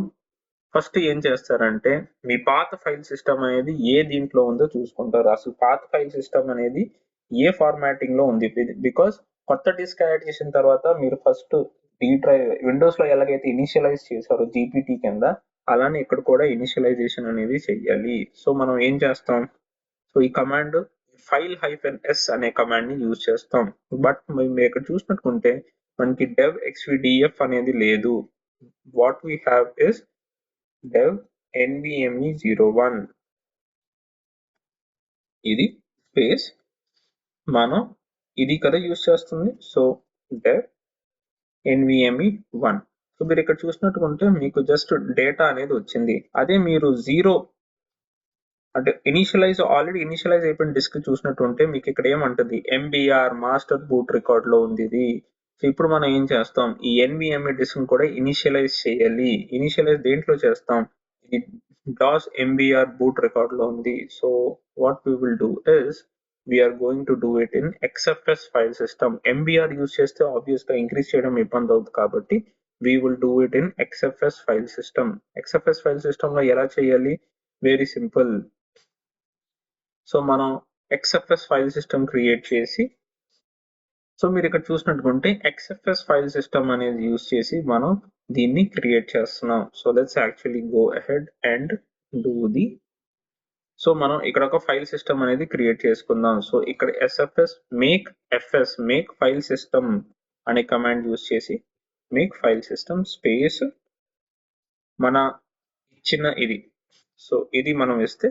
ఫస్ట్ ఏం చేస్తారంటే మీ పాత ఫైల్ సిస్టమ్ అనేది ఏ దీంట్లో ఉందో చూసుకుంటారు. అసలు పాత ఫైల్ సిస్టమ్ అనేది ఏ ఫార్మాటింగ్ లో ఉంది. బికాస్ కొత్త డిస్క్ యాడ్ చేసిన తర్వాత మీరు ఫస్ట్ డి డ్రైవ్ విండోస్ లో ఎలాగైతే ఇనిషియలైజ్ చేశారో GPT కింద, అలానే ఇక్కడ కూడా ఇనిషియలైజేషన్ అనేది చెయ్యాలి. సో మనం ఏం చేస్తాం, సో ఈ కమాండ్ ఫైల్ -s అనే కమాండ్ ని యూజ్ చేస్తాం. బట్ మీరు ఇక్కడ చూసినట్టుకుంటే మనకి dev xvdf అనేది లేదు. What we have is dev NVMe 01 ఇది స్పేస్ మనం ఇది కదా యూజ్ చేస్తుంది. So dev NVMe 1. సో మీరు ఇక్కడ చూసినట్టుకుంటే మీకు జస్ట్ డేటా అనేది వచ్చింది. అదే మీరు 0 అంటే ఆల్రెడీ ఇనిషియలైజ్ అయిపోయిన డిస్క్ చూసినట్టుంటే మీకు ఇక్కడ ఏమంటుంది, MBR మాస్టర్ బూట్ రికార్డ్ లో ఉంది ఇది. సో ఇప్పుడు మనం ఏం చేస్తాం, ఈ NVMe డిస్క్ కూడా ఇనిషియలైజ్ చేయాలి. ఇనిషియలైజ్ దేంట్లో చేస్తాం, ఇది DOS MBR బూట్ రికార్డ్ లో ఉంది. So what we will do is we're going to do it in XFS file system. MBR use చేస్తే ఆబ్వియస్ గా ఇంక్రీజ్ చేయడం ఇబ్బంది అవుతుంది కాబట్టి we will do it in XFS file system. XFS file system లో ఎలా చేయాలి, వెరీ సింపుల్. సో మనం XFS ఫైల్ సిస్టమ్ క్రియేట్ చేసి, సో మీరు ఇక్కడ చూసినట్టుకుంటే XFS ఫైల్ సిస్టమ్ అనేది యూజ్ చేసి మనం దీన్ని క్రియేట్ చేస్తున్నాం. So let's actually go ahead and do the, so మనం ఇక్కడ ఒక ఫైల్ సిస్టమ్ అనేది క్రియేట్ చేసుకుందాం. సో ఇక్కడ మేక్ ఫైల్ సిస్టమ్ అనే కమాండ్ యూజ్ చేసి మేక్ ఫైల్ సిస్టమ్ స్పేస్ మన ఇచ్చిన ఇది, సో ఇది మనం ఇస్తే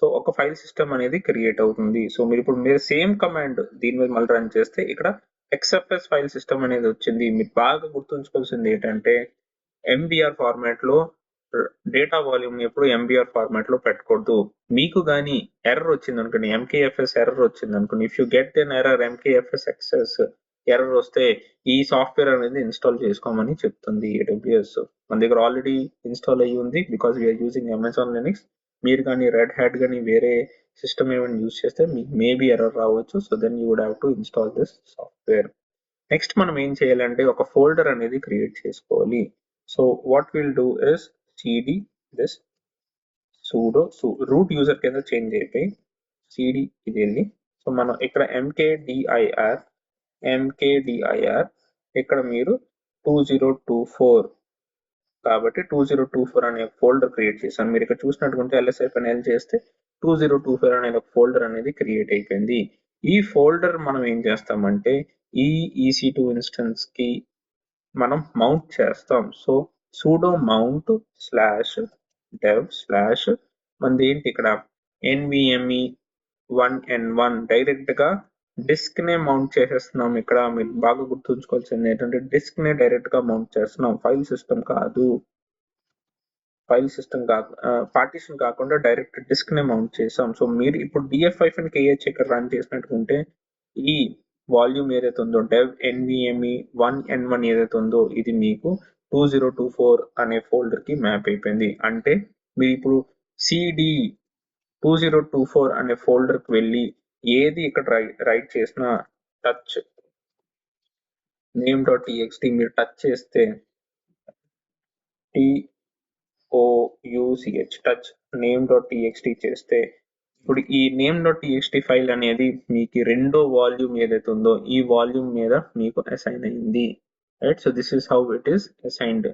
సో ఒక ఫైల్ సిస్టమ్ అనేది క్రియేట్ అవుతుంది. సో మీరు సేమ్ కమాండ్ దీని మీద మళ్ళీ రన్ చేస్తే ఇక్కడ XFS ఫైల్ సిస్టమ్ అనేది వచ్చింది. మీరు బాగా గుర్తుంచుకోవాల్సింది ఏంటంటే MBR ఫార్మాట్ లో డేటా వాల్యూమ్ ఎప్పుడు MBR ఫార్మాట్ లో పెట్టకూడదు. మీకు కానీ ఎర్రర్ వచ్చింది అనుకోండి, MKFS ఎర్రర్ వచ్చింది అనుకోండి, if you get an error MKFS ఎక్సెస్ ఎర్రర్ వస్తే ఈ సాఫ్ట్వేర్ అనేది ఇన్స్టాల్ చేసుకోమని చెప్తుంది AWS. మన దగ్గర ఆల్రెడీ ఇన్స్టాల్ అయ్యి ఉంది because we're using Amazon Linux. మీరు కానీ రెడ్ హ్యాట్ కానీ వేరే సిస్టమ్ ఏమైనా యూజ్ చేస్తే మీకు మేబీ ఎర్రర్ రావచ్చు. So then you would have to install this software. Next మనం ఏం చేయాలంటే ఒక ఫోల్డర్ అనేది క్రియేట్ చేసుకోవాలి. So what will do is cd this sudo root user కింద చేంజ్ అయిపోయి cd ఇది వెళ్ళి, సో మనం ఇక్కడ mkdir ఇక్కడ మీరు 2024 కాబట్టి 2024 అనే ఫోల్డర్ క్రియేట్ చేశాను. మీరు ఇక్కడ చూసినట్టుకుంటే LSFNL చేస్తే 2024 అనే ఒక ఫోల్డర్ అనేది క్రియేట్ అయిపోయింది. ఈ ఫోల్డర్ మనం ఏం చేస్తామంటే ఈ EC2 ఇన్స్టెన్స్ కి మనం మౌంట్ చేస్తాం. సో sudo mount /dev/ మనది ఏంటి ఇక్కడ NVMe 1N1 డైరెక్ట్ గా డిస్క్ నే మౌంట్ చేసేస్తున్నాం. ఇక్కడ మీరు బాగా గుర్తుంచుకోవాల్సింది ఏంటంటే డిస్క్ నే డైరెక్ట్ గా మౌంట్ చేస్తున్నాం, ఫైల్ సిస్టమ్ కాదు. ఫైల్ సిస్టమ్ పార్టీషన్ కాకుండా డైరెక్ట్ డిస్క్ ని మౌంట్ చేసాం. సో మీరు ఇప్పుడు df-kh ఇక్కడ రన్ చేసినట్టుకుంటే ఈ వాల్యూమ్ ఏదైతే ఉందో dev nvme 1n1 ఏదైతే ఉందో ఇది మీకు 2024 అనే ఫోల్డర్ కి మ్యాప్ అయిపోయింది. అంటే మీరు ఇప్పుడు cd 2024 అనే ఫోల్డర్ కి వెళ్ళి ఏది ఇక్కడ రైట్ చేసినా టచ్ name.txt మీరు టచ్ చేస్తే touch name.txt చేస్తే ఇప్పుడు ఈ name.txt ఫైల్ అనేది మీకు రెండో వాల్యూమ్ ఏదైతే ఉందో ఈ వాల్యూమ్ మీద మీకు అసైన్ అయింది, right? So this is how it is assigned.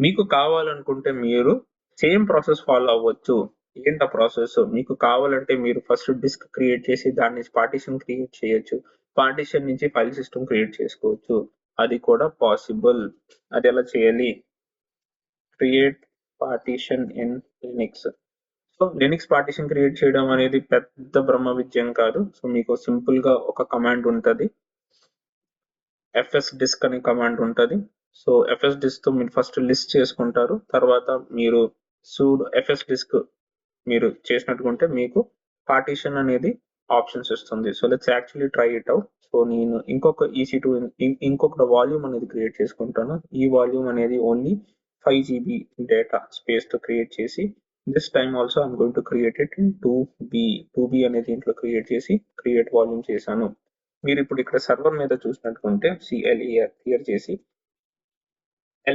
మీకు కావాలనుకుంటే మీరు సేమ్ ప్రాసెస్ ఫాలో అవ్వచ్చు. ఏంటి ప్రాసెస్? మీకు కావాలంటే మీరు ఫస్ట్ డిస్క్ క్రియేట్ చేసి దాని నుంచి పార్టీషన్ క్రియేట్ చేయొచ్చు. పార్టీషన్ నుంచి ఫైల్ సిస్టమ్ క్రియేట్ చేసుకోవచ్చు. అది కూడా పాసిబుల్. అది ఎలా చేయాలి? Create partition in Linux. So Linux partition create చేయడం అనేది పెద్ద బ్రహ్మ విద్యం కాదు. సో మీకు సింపుల్ గా ఒక కమాండ్ ఉంటుంది, fsdisk అనే కమాండ్ ఉంటుంది. సో fsdisk తో మీరు ఫస్ట్ లిస్ట్ చేసుకుంటారు. తర్వాత మీరు sudo fsdisk మీరు చేసినట్టుకుంటే మీకు పార్టీషన్ అనేది ఆప్షన్స్ ఇస్తుంది. So let's actually try it out. So నేను ఇంకొక EC2 ఇంకొక వాల్యూమ్ అనేది క్రియేట్ చేసుకుంటాను. ఈ వాల్యూమ్ అనేది ఓన్లీ 5 GB డేటా స్పేస్ తో క్రియేట్ చేసి this time also I'm going to create it in 2B అనేది దీంట్లో క్రియేట్ చేసి క్రియేట్ వాల్యూమ్ చేశాను. మీరు ఇప్పుడు ఇక్కడ సర్వర్ మీద చూసినట్టుకుంటే క్లియర్ చేసి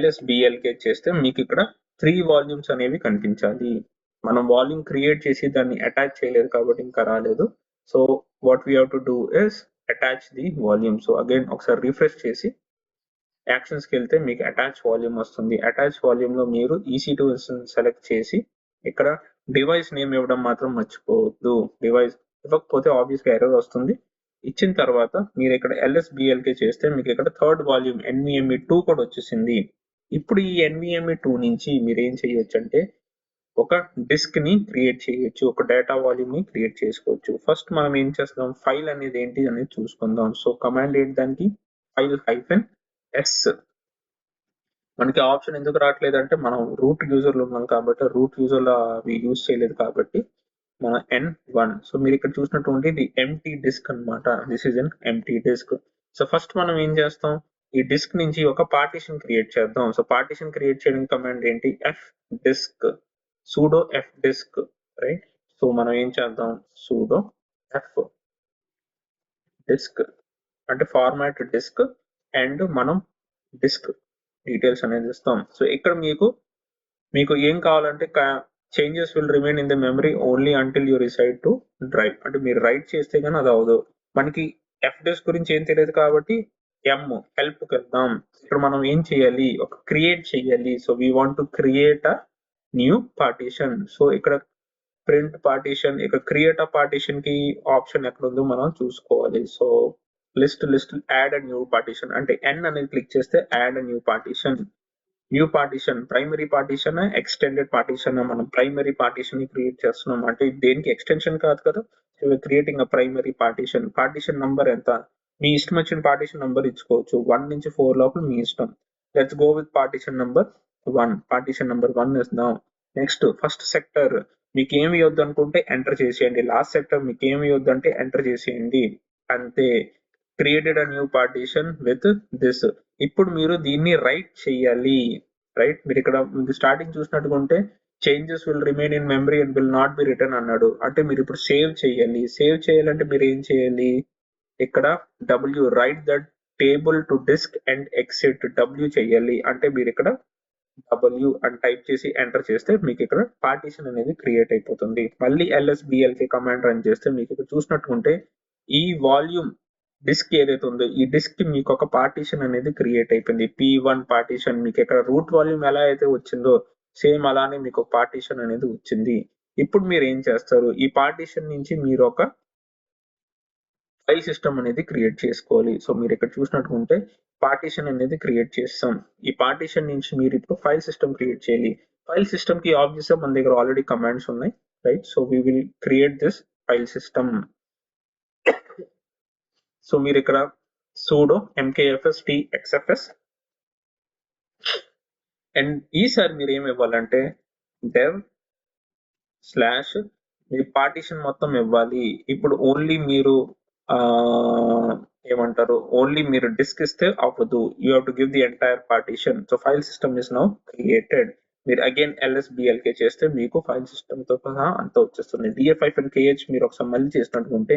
lsblk చేస్తే మీకు ఇక్కడ 3 వాల్యూమ్స్ అనేవి కనిపించాలి. మనం వాల్యూమ్ క్రియేట్ చేసి దాన్ని అటాచ్ చేయలేదు కాబట్టి ఇంకా రాలేదు. So what we have to do is attach the volume. So again ఒకసారి రిఫ్రెష్ చేసి యాక్షన్స్కి వెళ్తే మీకు అటాచ్ వాల్యూమ్ వస్తుంది. అటాచ్ వాల్యూమ్ లో మీరు EC2 సెలెక్ట్ చేసి ఇక్కడ డివైస్ నేమ్ ఇవ్వడం మాత్రం మర్చిపోవద్దు. డివైస్ ఇవ్వకపోతే ఆబ్వియస్ గా ఎర్రర్ వస్తుంది. ఇచ్చిన తర్వాత మీరు ఇక్కడ lsblk చేస్తే మీకు ఇక్కడ థర్డ్ వాల్యూమ్ nvme2 కూడా వచ్చేసింది. ఇప్పుడు ఈ nvme2 నుంచి మీరు ఏం చేయొచ్చు అంటే ఒక డిస్క్ ని క్రియేట్ చేయొచ్చు, ఒక డేటా వాల్యూమ్ ని క్రియేట్ చేసుకోవచ్చు. ఫస్ట్ మనం ఏం చేస్తాం, ఫైల్ అనేది ఏంటి అనేది చూసుకుందాం. సో కమాండ్ ఏంటి దానికి? File -s. మనకి ఆప్షన్ ఎందుకు రావట్లేదు అంటే మనం రూట్ యూజర్లో ఉన్నాం కాబట్టి రూట్ యూజర్లో అవి యూజ్ చేయలేదు కాబట్టి మన n1. సో మీరు ఇక్కడ చూసినటువంటి ఇది ఎంటీ డిస్క్ అన్నమాట. This is an empty disk. So first మనం ఏం చేస్తాం, ఈ డిస్క్ నుంచి ఒక పార్టీషన్ క్రియేట్ చేద్దాం. సో పార్టీషన్ క్రియేట్ చేయడం కమాండ్ ఏంటి? fdisk sudo fdisk, right? So మనం ఏం చేద్దాం, sudo fdisk అంటే ఫార్మాట్ డిస్క్ అండ్ మనం డిస్క్ డీటెయిల్స్ అనేది ఇస్తాం. సో ఇక్కడ మీకు ఏం కావాలంటే changes will remain in the memory only until you decide to drive. అంటే మీరు రైట్ చేస్తే కానీ అది అవదు. మనకి fdisk గురించి ఏం తెలియదు కాబట్టి హెల్ప్కి వెళ్దాం. ఇక్కడ మనం ఏం చేయాలి, ఒక క్రియేట్ చేయాలి. So we want to create a new partition. So ఇక్కడ ప్రింట్ పార్టీషన్, ఇక్కడ క్రియేట్ అ పార్టీషన్ కి ఆప్షన్ ఎక్కడ ఉందో మనం చూసుకోవాలి. So list add a new partition అంటే n అనేది క్లిక్ చేస్తే add a new partition primary partition extended partition. మనం ప్రైమరీ పార్టీషన్ ని క్రియేట్ చేస్తున్నాం అంటే దేనికి ఎక్స్టెన్షన్ కాదు కదా. Creating a primary partition number ఎంత, మీ ఇష్టం వచ్చిన పార్టీషన్ నంబర్ ఇచ్చుకోవచ్చు. 1 నుంచి 4 లోపల మీ ఇష్టం. Let's go with partition number 1 ఇద్దాం. నెక్స్ట్ ఫస్ట్ సెక్టర్ మీకు ఏమి ఇవ్వద్దు అనుకుంటే ఎంటర్ చేసేయండి. లాస్ట్ సెక్టర్ మీకు ఏమి ఇవ్వద్దు అంటే ఎంటర్ చేసేయండి. అంతే. Created a new partition with this. ఇప్పుడు మీరు దీన్ని రైట్ చేయాలి, రైట్? మీరు ఇక్కడ స్టార్టింగ్ చూసినట్టుకుంటే changes will remain in memory and will not be written అన్నాడు. అంటే మీరు ఇప్పుడు సేవ్ చేయాలంటే మీరు ఏం చేయాలి, ఇక్కడ write that table to disk and exit చేయాలి. అంటే మీరు ఇక్కడ W అని టైప్ చేసి ఎంటర్ చేస్తే మీకు ఇక్కడ పార్టీషన్ అనేది క్రియేట్ అయిపోతుంది. మళ్ళీ lsblk కమాండ్ రన్ చేస్తే మీకు ఇక్కడ చూసినట్టుకుంటే ఈ వాల్యూమ్ డిస్క్ ఏదైతే ఉందో ఈ డిస్క్ కి మీకు ఒక పార్టీషన్ అనేది క్రియేట్ అయిపోయింది. P1 partition. మీకు ఇక్కడ రూట్ వాల్యూమ్ ఎలా అయితే వచ్చిందో సేమ్ అలానే మీకు ఒక పార్టీషన్ అనేది వచ్చింది. ఇప్పుడు మీరు ఏం చేస్తారు, ఈ పార్టీషన్ నుంచి మీరు ఒక ఫైల్ సిస్టమ్ అనేది క్రియేట్ చేసుకోవాలి. సో మీరు ఇక్కడ చూసినట్టుకుంటే పార్టీషన్ అనేది క్రియేట్ చేస్తాం. ఈ పార్టీషన్ నుంచి మీరు ఇప్పుడు ఫైల్ సిస్టమ్ క్రియేట్ చేయాలి. ఫైల్ సిస్టమ్ కి ఆబ్వియస్ మన దగ్గర ఆల్రెడీ కమాండ్స్ ఉన్నాయి, right? So we will create this file system. So మీరు ఇక్కడ sudo mkfs txfs అండ్ ఈసారి మీరు ఏమి ఇవ్వాలంటే dev స్లాష్ మీ పార్టీషన్ మొత్తం ఇవ్వాలి. ఇప్పుడు ఓన్లీ మీరు ఆ, ఏమంటారు, ఓన్లీ మీరు డిస్క్ ఇస్తే అవ్వదు. You have to give the entire partition. So file system is now created. మీరు అగైన్ ఎల్ఎస్బిఎల్కే చేస్తే మీకు ఫైల్ సిస్టమ్ తో సహా అంత వచ్చేస్తుంది. డిఎఫ్ అండ్ కేహెచ్ మీరు ఒకసారి మళ్ళీ చేసినట్టుకుంటే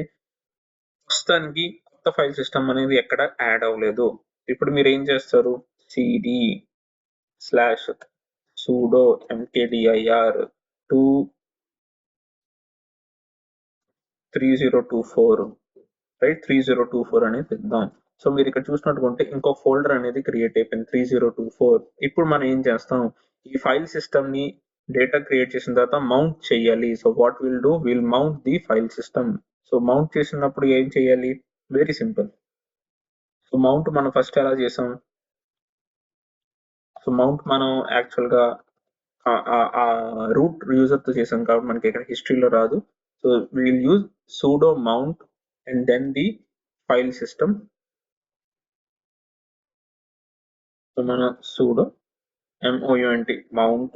ప్రస్తుతానికి కొత్త ఫైల్ సిస్టమ్ అనేది ఎక్కడ యాడ్ అవ్వలేదు. ఇప్పుడు మీరు ఏం చేస్తారు, CD slash sudo mkdir to 3024, right, 3024 అనేది ఇద్దాం. సో మీరు ఇక్కడ చూసినట్టుకుంటే ఇంకో ఫోల్డర్ అనేది క్రియేట్ అయిపోయింది 3024. ఇప్పుడు మనం ఏం చేస్తాం, ఈ ఫైల్ సిస్టమ్ ని డేటా క్రియేట్ చేసిన తర్వాత మౌంట్ చేయాలి. So what will do, will mount the file system. So mount చేసినప్పుడు ఏం చేయాలి, వెరీ సింపుల్. సో మౌంట్ మనం ఫస్ట్ ఎలా చేసాం, సో మౌంట్ మనం యాక్చువల్ గా రూట్ యూజర్ తో చేసాం కాబట్టి మనకి ఇక్కడ హిస్టరీలో రాదు. So will use sudo mount and then the file system. So మన sudo mount mount.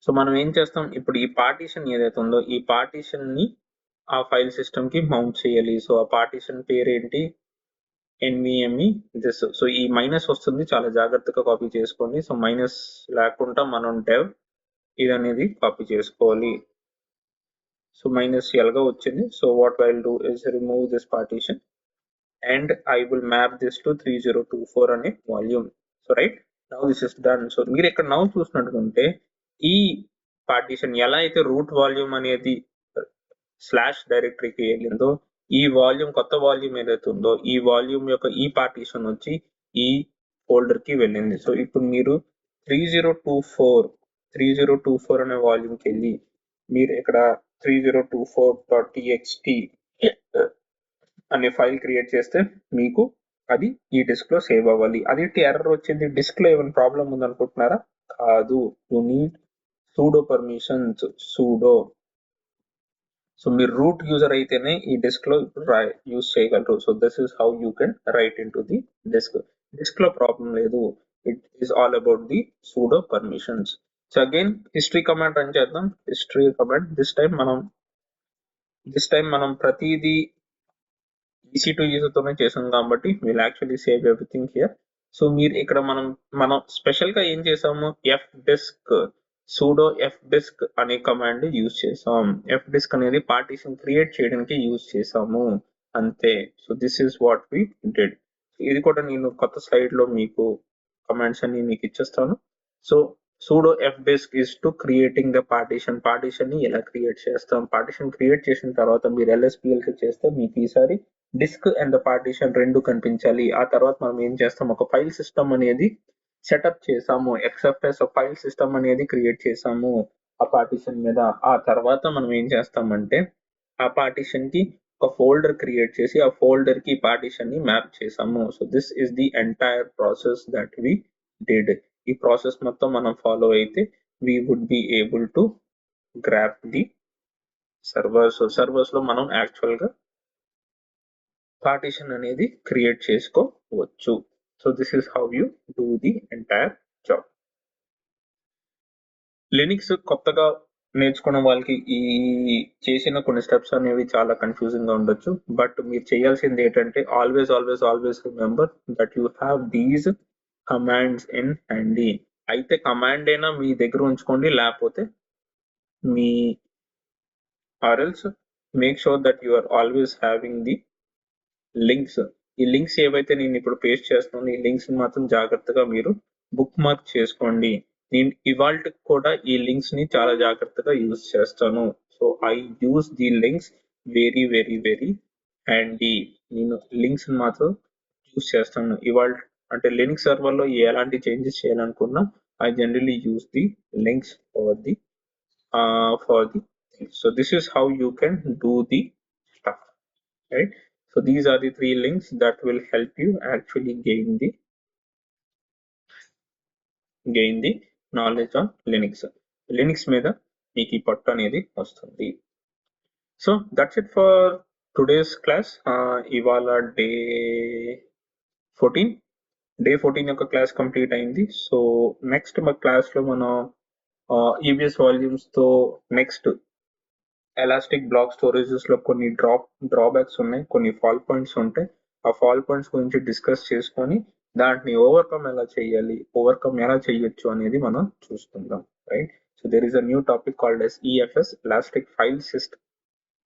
సో మనం ఏం చేస్తాం, ఇప్పుడు ఈ పార్టీషన్ ఏదైతే ఉందో ఈ పార్టీషన్ ని ఆ ఫైల్ సిస్టమ్ కి మౌంట్ చేయాలి. సో ఆ పార్టీషన్ పేరు ఏంటి, ఎన్విఎంఈ దిస్. సో ఈ మైనస్ వస్తుంది, చాలా జాగ్రత్తగా కాపీ చేసుకోండి. సో మైనస్ లేకుండా మనం dev ఇది అనేది కాపీ చేసుకోవాలి. సో మైనస్ ఎల్గా వచ్చింది. So what I will do is remove this partition and I will map this to 3024 అనే volume. So right, now this is done. So మీరు ఇక్కడ నౌ చూసినట్టుకుంటే ఈ పార్టీషన్ ఎలా అయితే రూట్ వాల్యూమ్ అనేది స్లాష్ డైరెక్టరీకి వెళ్ళిందో, ఈ వాల్యూమ్ కొత్త వాల్యూమ్ ఏదైతే ఉందో ఈ వాల్యూమ్ యొక్క ఈ పార్టీషన్ వచ్చి ఈ ఫోల్డర్ కి వెళ్ళింది. సో ఇప్పుడు మీరు 3024 అనే వాల్యూమ్కి వెళ్ళి మీరు ఇక్కడ 3024.txt అనే ఫైల్ క్రియేట్ చేస్తే మీకు అది ఈ డిస్క్ లో సేవ్ అవ్వాలి. అది ఎర్రర్ వచ్చింది, డిస్క్ లో ఏమైనా ప్రాబ్లం ఉందనుకుంటున్నారా? కాదు, you need sudo permissions sudo. So మీరు రూట్ యూజర్ అయితేనే ఈ డిస్క్ లో ఇప్పుడు యూజ్ చేయగలరు. So this is how you can write into the disk. Disk లో ప్రాబ్లం లేదు, it is all about the sudo permissions. So again history command run చేద్దాం. హిస్టరీ కమాండ్ దిస్ టైం మనం ప్రతిదీ EC2 యూజర్ తోనే చేసాం కాబట్టి will actually save everything here. So మీరు ఇక్కడ మనం స్పెషల్ గా ఏం చేసాము, fdisk sudo fdisk అనే కమాండ్ యూజ్ చేసాం. fdisk అనేది పార్టీషన్ క్రియేట్ చేయడానికి యూజ్ చేసాము అంతే. So this is what we did. ఇది కూడా నేను కొత్త స్లైడ్ లో మీకు కమాండ్స్ అన్ని మీకు ఇచ్చేస్తాను. So sudo fdisk is to creating the partition ని ఎలా క్రియేట్ చేస్తాం. పార్టీషన్ క్రియేట్ చేసిన తర్వాత మీరు LSPL కి చేస్తే మీకు ఈసారి డిస్క్ అండ్ ద పార్టీషన్ రెండు కనిపించాలి. ఆ తర్వాత మనం ఏం చేస్తాం, ఒక ఫైల్ సిస్టమ్ అనేది సెటప్ చేసాము, XFS ఫైల్ సిస్టమ్ అనేది క్రియేట్ చేసాము ఆ పార్టీషన్ మీద. ఆ తర్వాత మనం ఏం చేస్తామంటే ఆ పార్టీషన్ కి ఒక ఫోల్డర్ క్రియేట్ చేసి ఆ ఫోల్డర్ కి పార్టీషన్ ని మ్యాప్ చేసాము. So this is the entire process that we did. ఈ ప్రాసెస్ మొత్తం మనం ఫాలో అయితే we would be able to grab the servers. So servers లో మనం యాక్చువల్ గా పార్టీషన్ అనేది క్రియేట్ చేసుకోవచ్చు. So this is how you do the entire job. Linux కొత్తగా నేర్చుకున్న వాళ్ళకి ఈ చేసిన కొన్ని స్టెప్స్ అనేవి చాలా కన్ఫ్యూజింగ్ గా ఉండొచ్చు. బట్ మీరు చేయాల్సింది ఏంటంటే always remember that you have these commands in handy. అయితే కమాండ్ అయినా మీ దగ్గర ఉంచుకోండి, లేకపోతే మీ or else make sure that you are always having the links. ఈ లింక్స్ ఏవైతే నేను ఇప్పుడు పేస్ట్ చేస్తున్నాను ఈ లింక్స్ మాత్రం జాగ్రత్తగా మీరు బుక్ మార్క్ చేసుకోండి. నేను ఇవాళ కూడా ఈ లింక్స్ ని చాలా జాగ్రత్తగా యూజ్ చేస్తాను. So I use the links very very very handy. నేను లింక్స్ మాత్రం యూజ్ చేస్తాను ఇవాళ. అంటే లినక్స్ సర్వర్ లో ఎలాంటి చేంజెస్ చేయాలనుకున్నా I generally use the links for the things. So this is how you can do the stuff, right? So these are the three links that will help you actually gain the knowledge on Linux మీద మీకు ఈ పట్టు అనేది వస్తుంది. So that's it for today's class. ఇవాళ day 14 యొక్క class complete అయింది. So next మా క్లాస్ లో మనం ఈబిఎస్ వాల్యూమ్స్ తో నెక్స్ట్ ఎలాస్టిక్ బ్లాక్ స్టోరేజెస్ లో కొన్ని డ్రాబ్యాక్స్ ఉన్నాయి, కొన్ని ఫాల్ పాయింట్స్ ఉంటాయి. ఆ ఫాల్ పాయింట్స్ గురించి డిస్కస్ చేసుకొని దాంట్ని ఓవర్కమ్ ఎలా చేయొచ్చు అనేది మనం చూసుకుందాం, right? So there is a new topic called S EFS, elastic file system.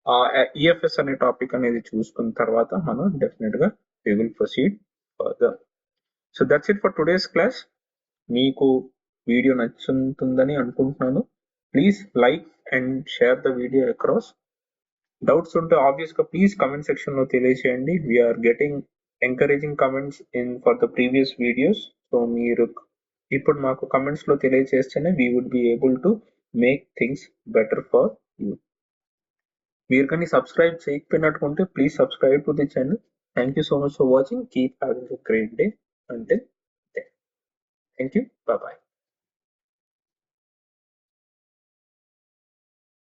ఆ ఈఎఫ్ఎస్ అనే టాపిక్ అనేది చూసుకున్న తర్వాత మనం డెఫినెట్ గా we will proceed further. So that's it for today's class. మీకు వీడియో నచ్చుతుందని అనుకుంటున్నాను. Please like and share the video across. Doubts ఉంటే ఆబ్వియస్ గా ప్లీజ్ కమెంట్ సెక్షన్ లో తెలియజేయండి. We're getting encouraging comments for the previous videos. So మీరు ఇప్పుడు మాకు కమెంట్స్ లో తెలియజేస్తేనే we would be able to make things better for you. మీరు కానీ సబ్స్క్రైబ్ చేయకపోయినట్టుకుంటే please subscribe to the channel. Thank you so much for watching. Keep having a great day. Until then, thank you. Bye bye.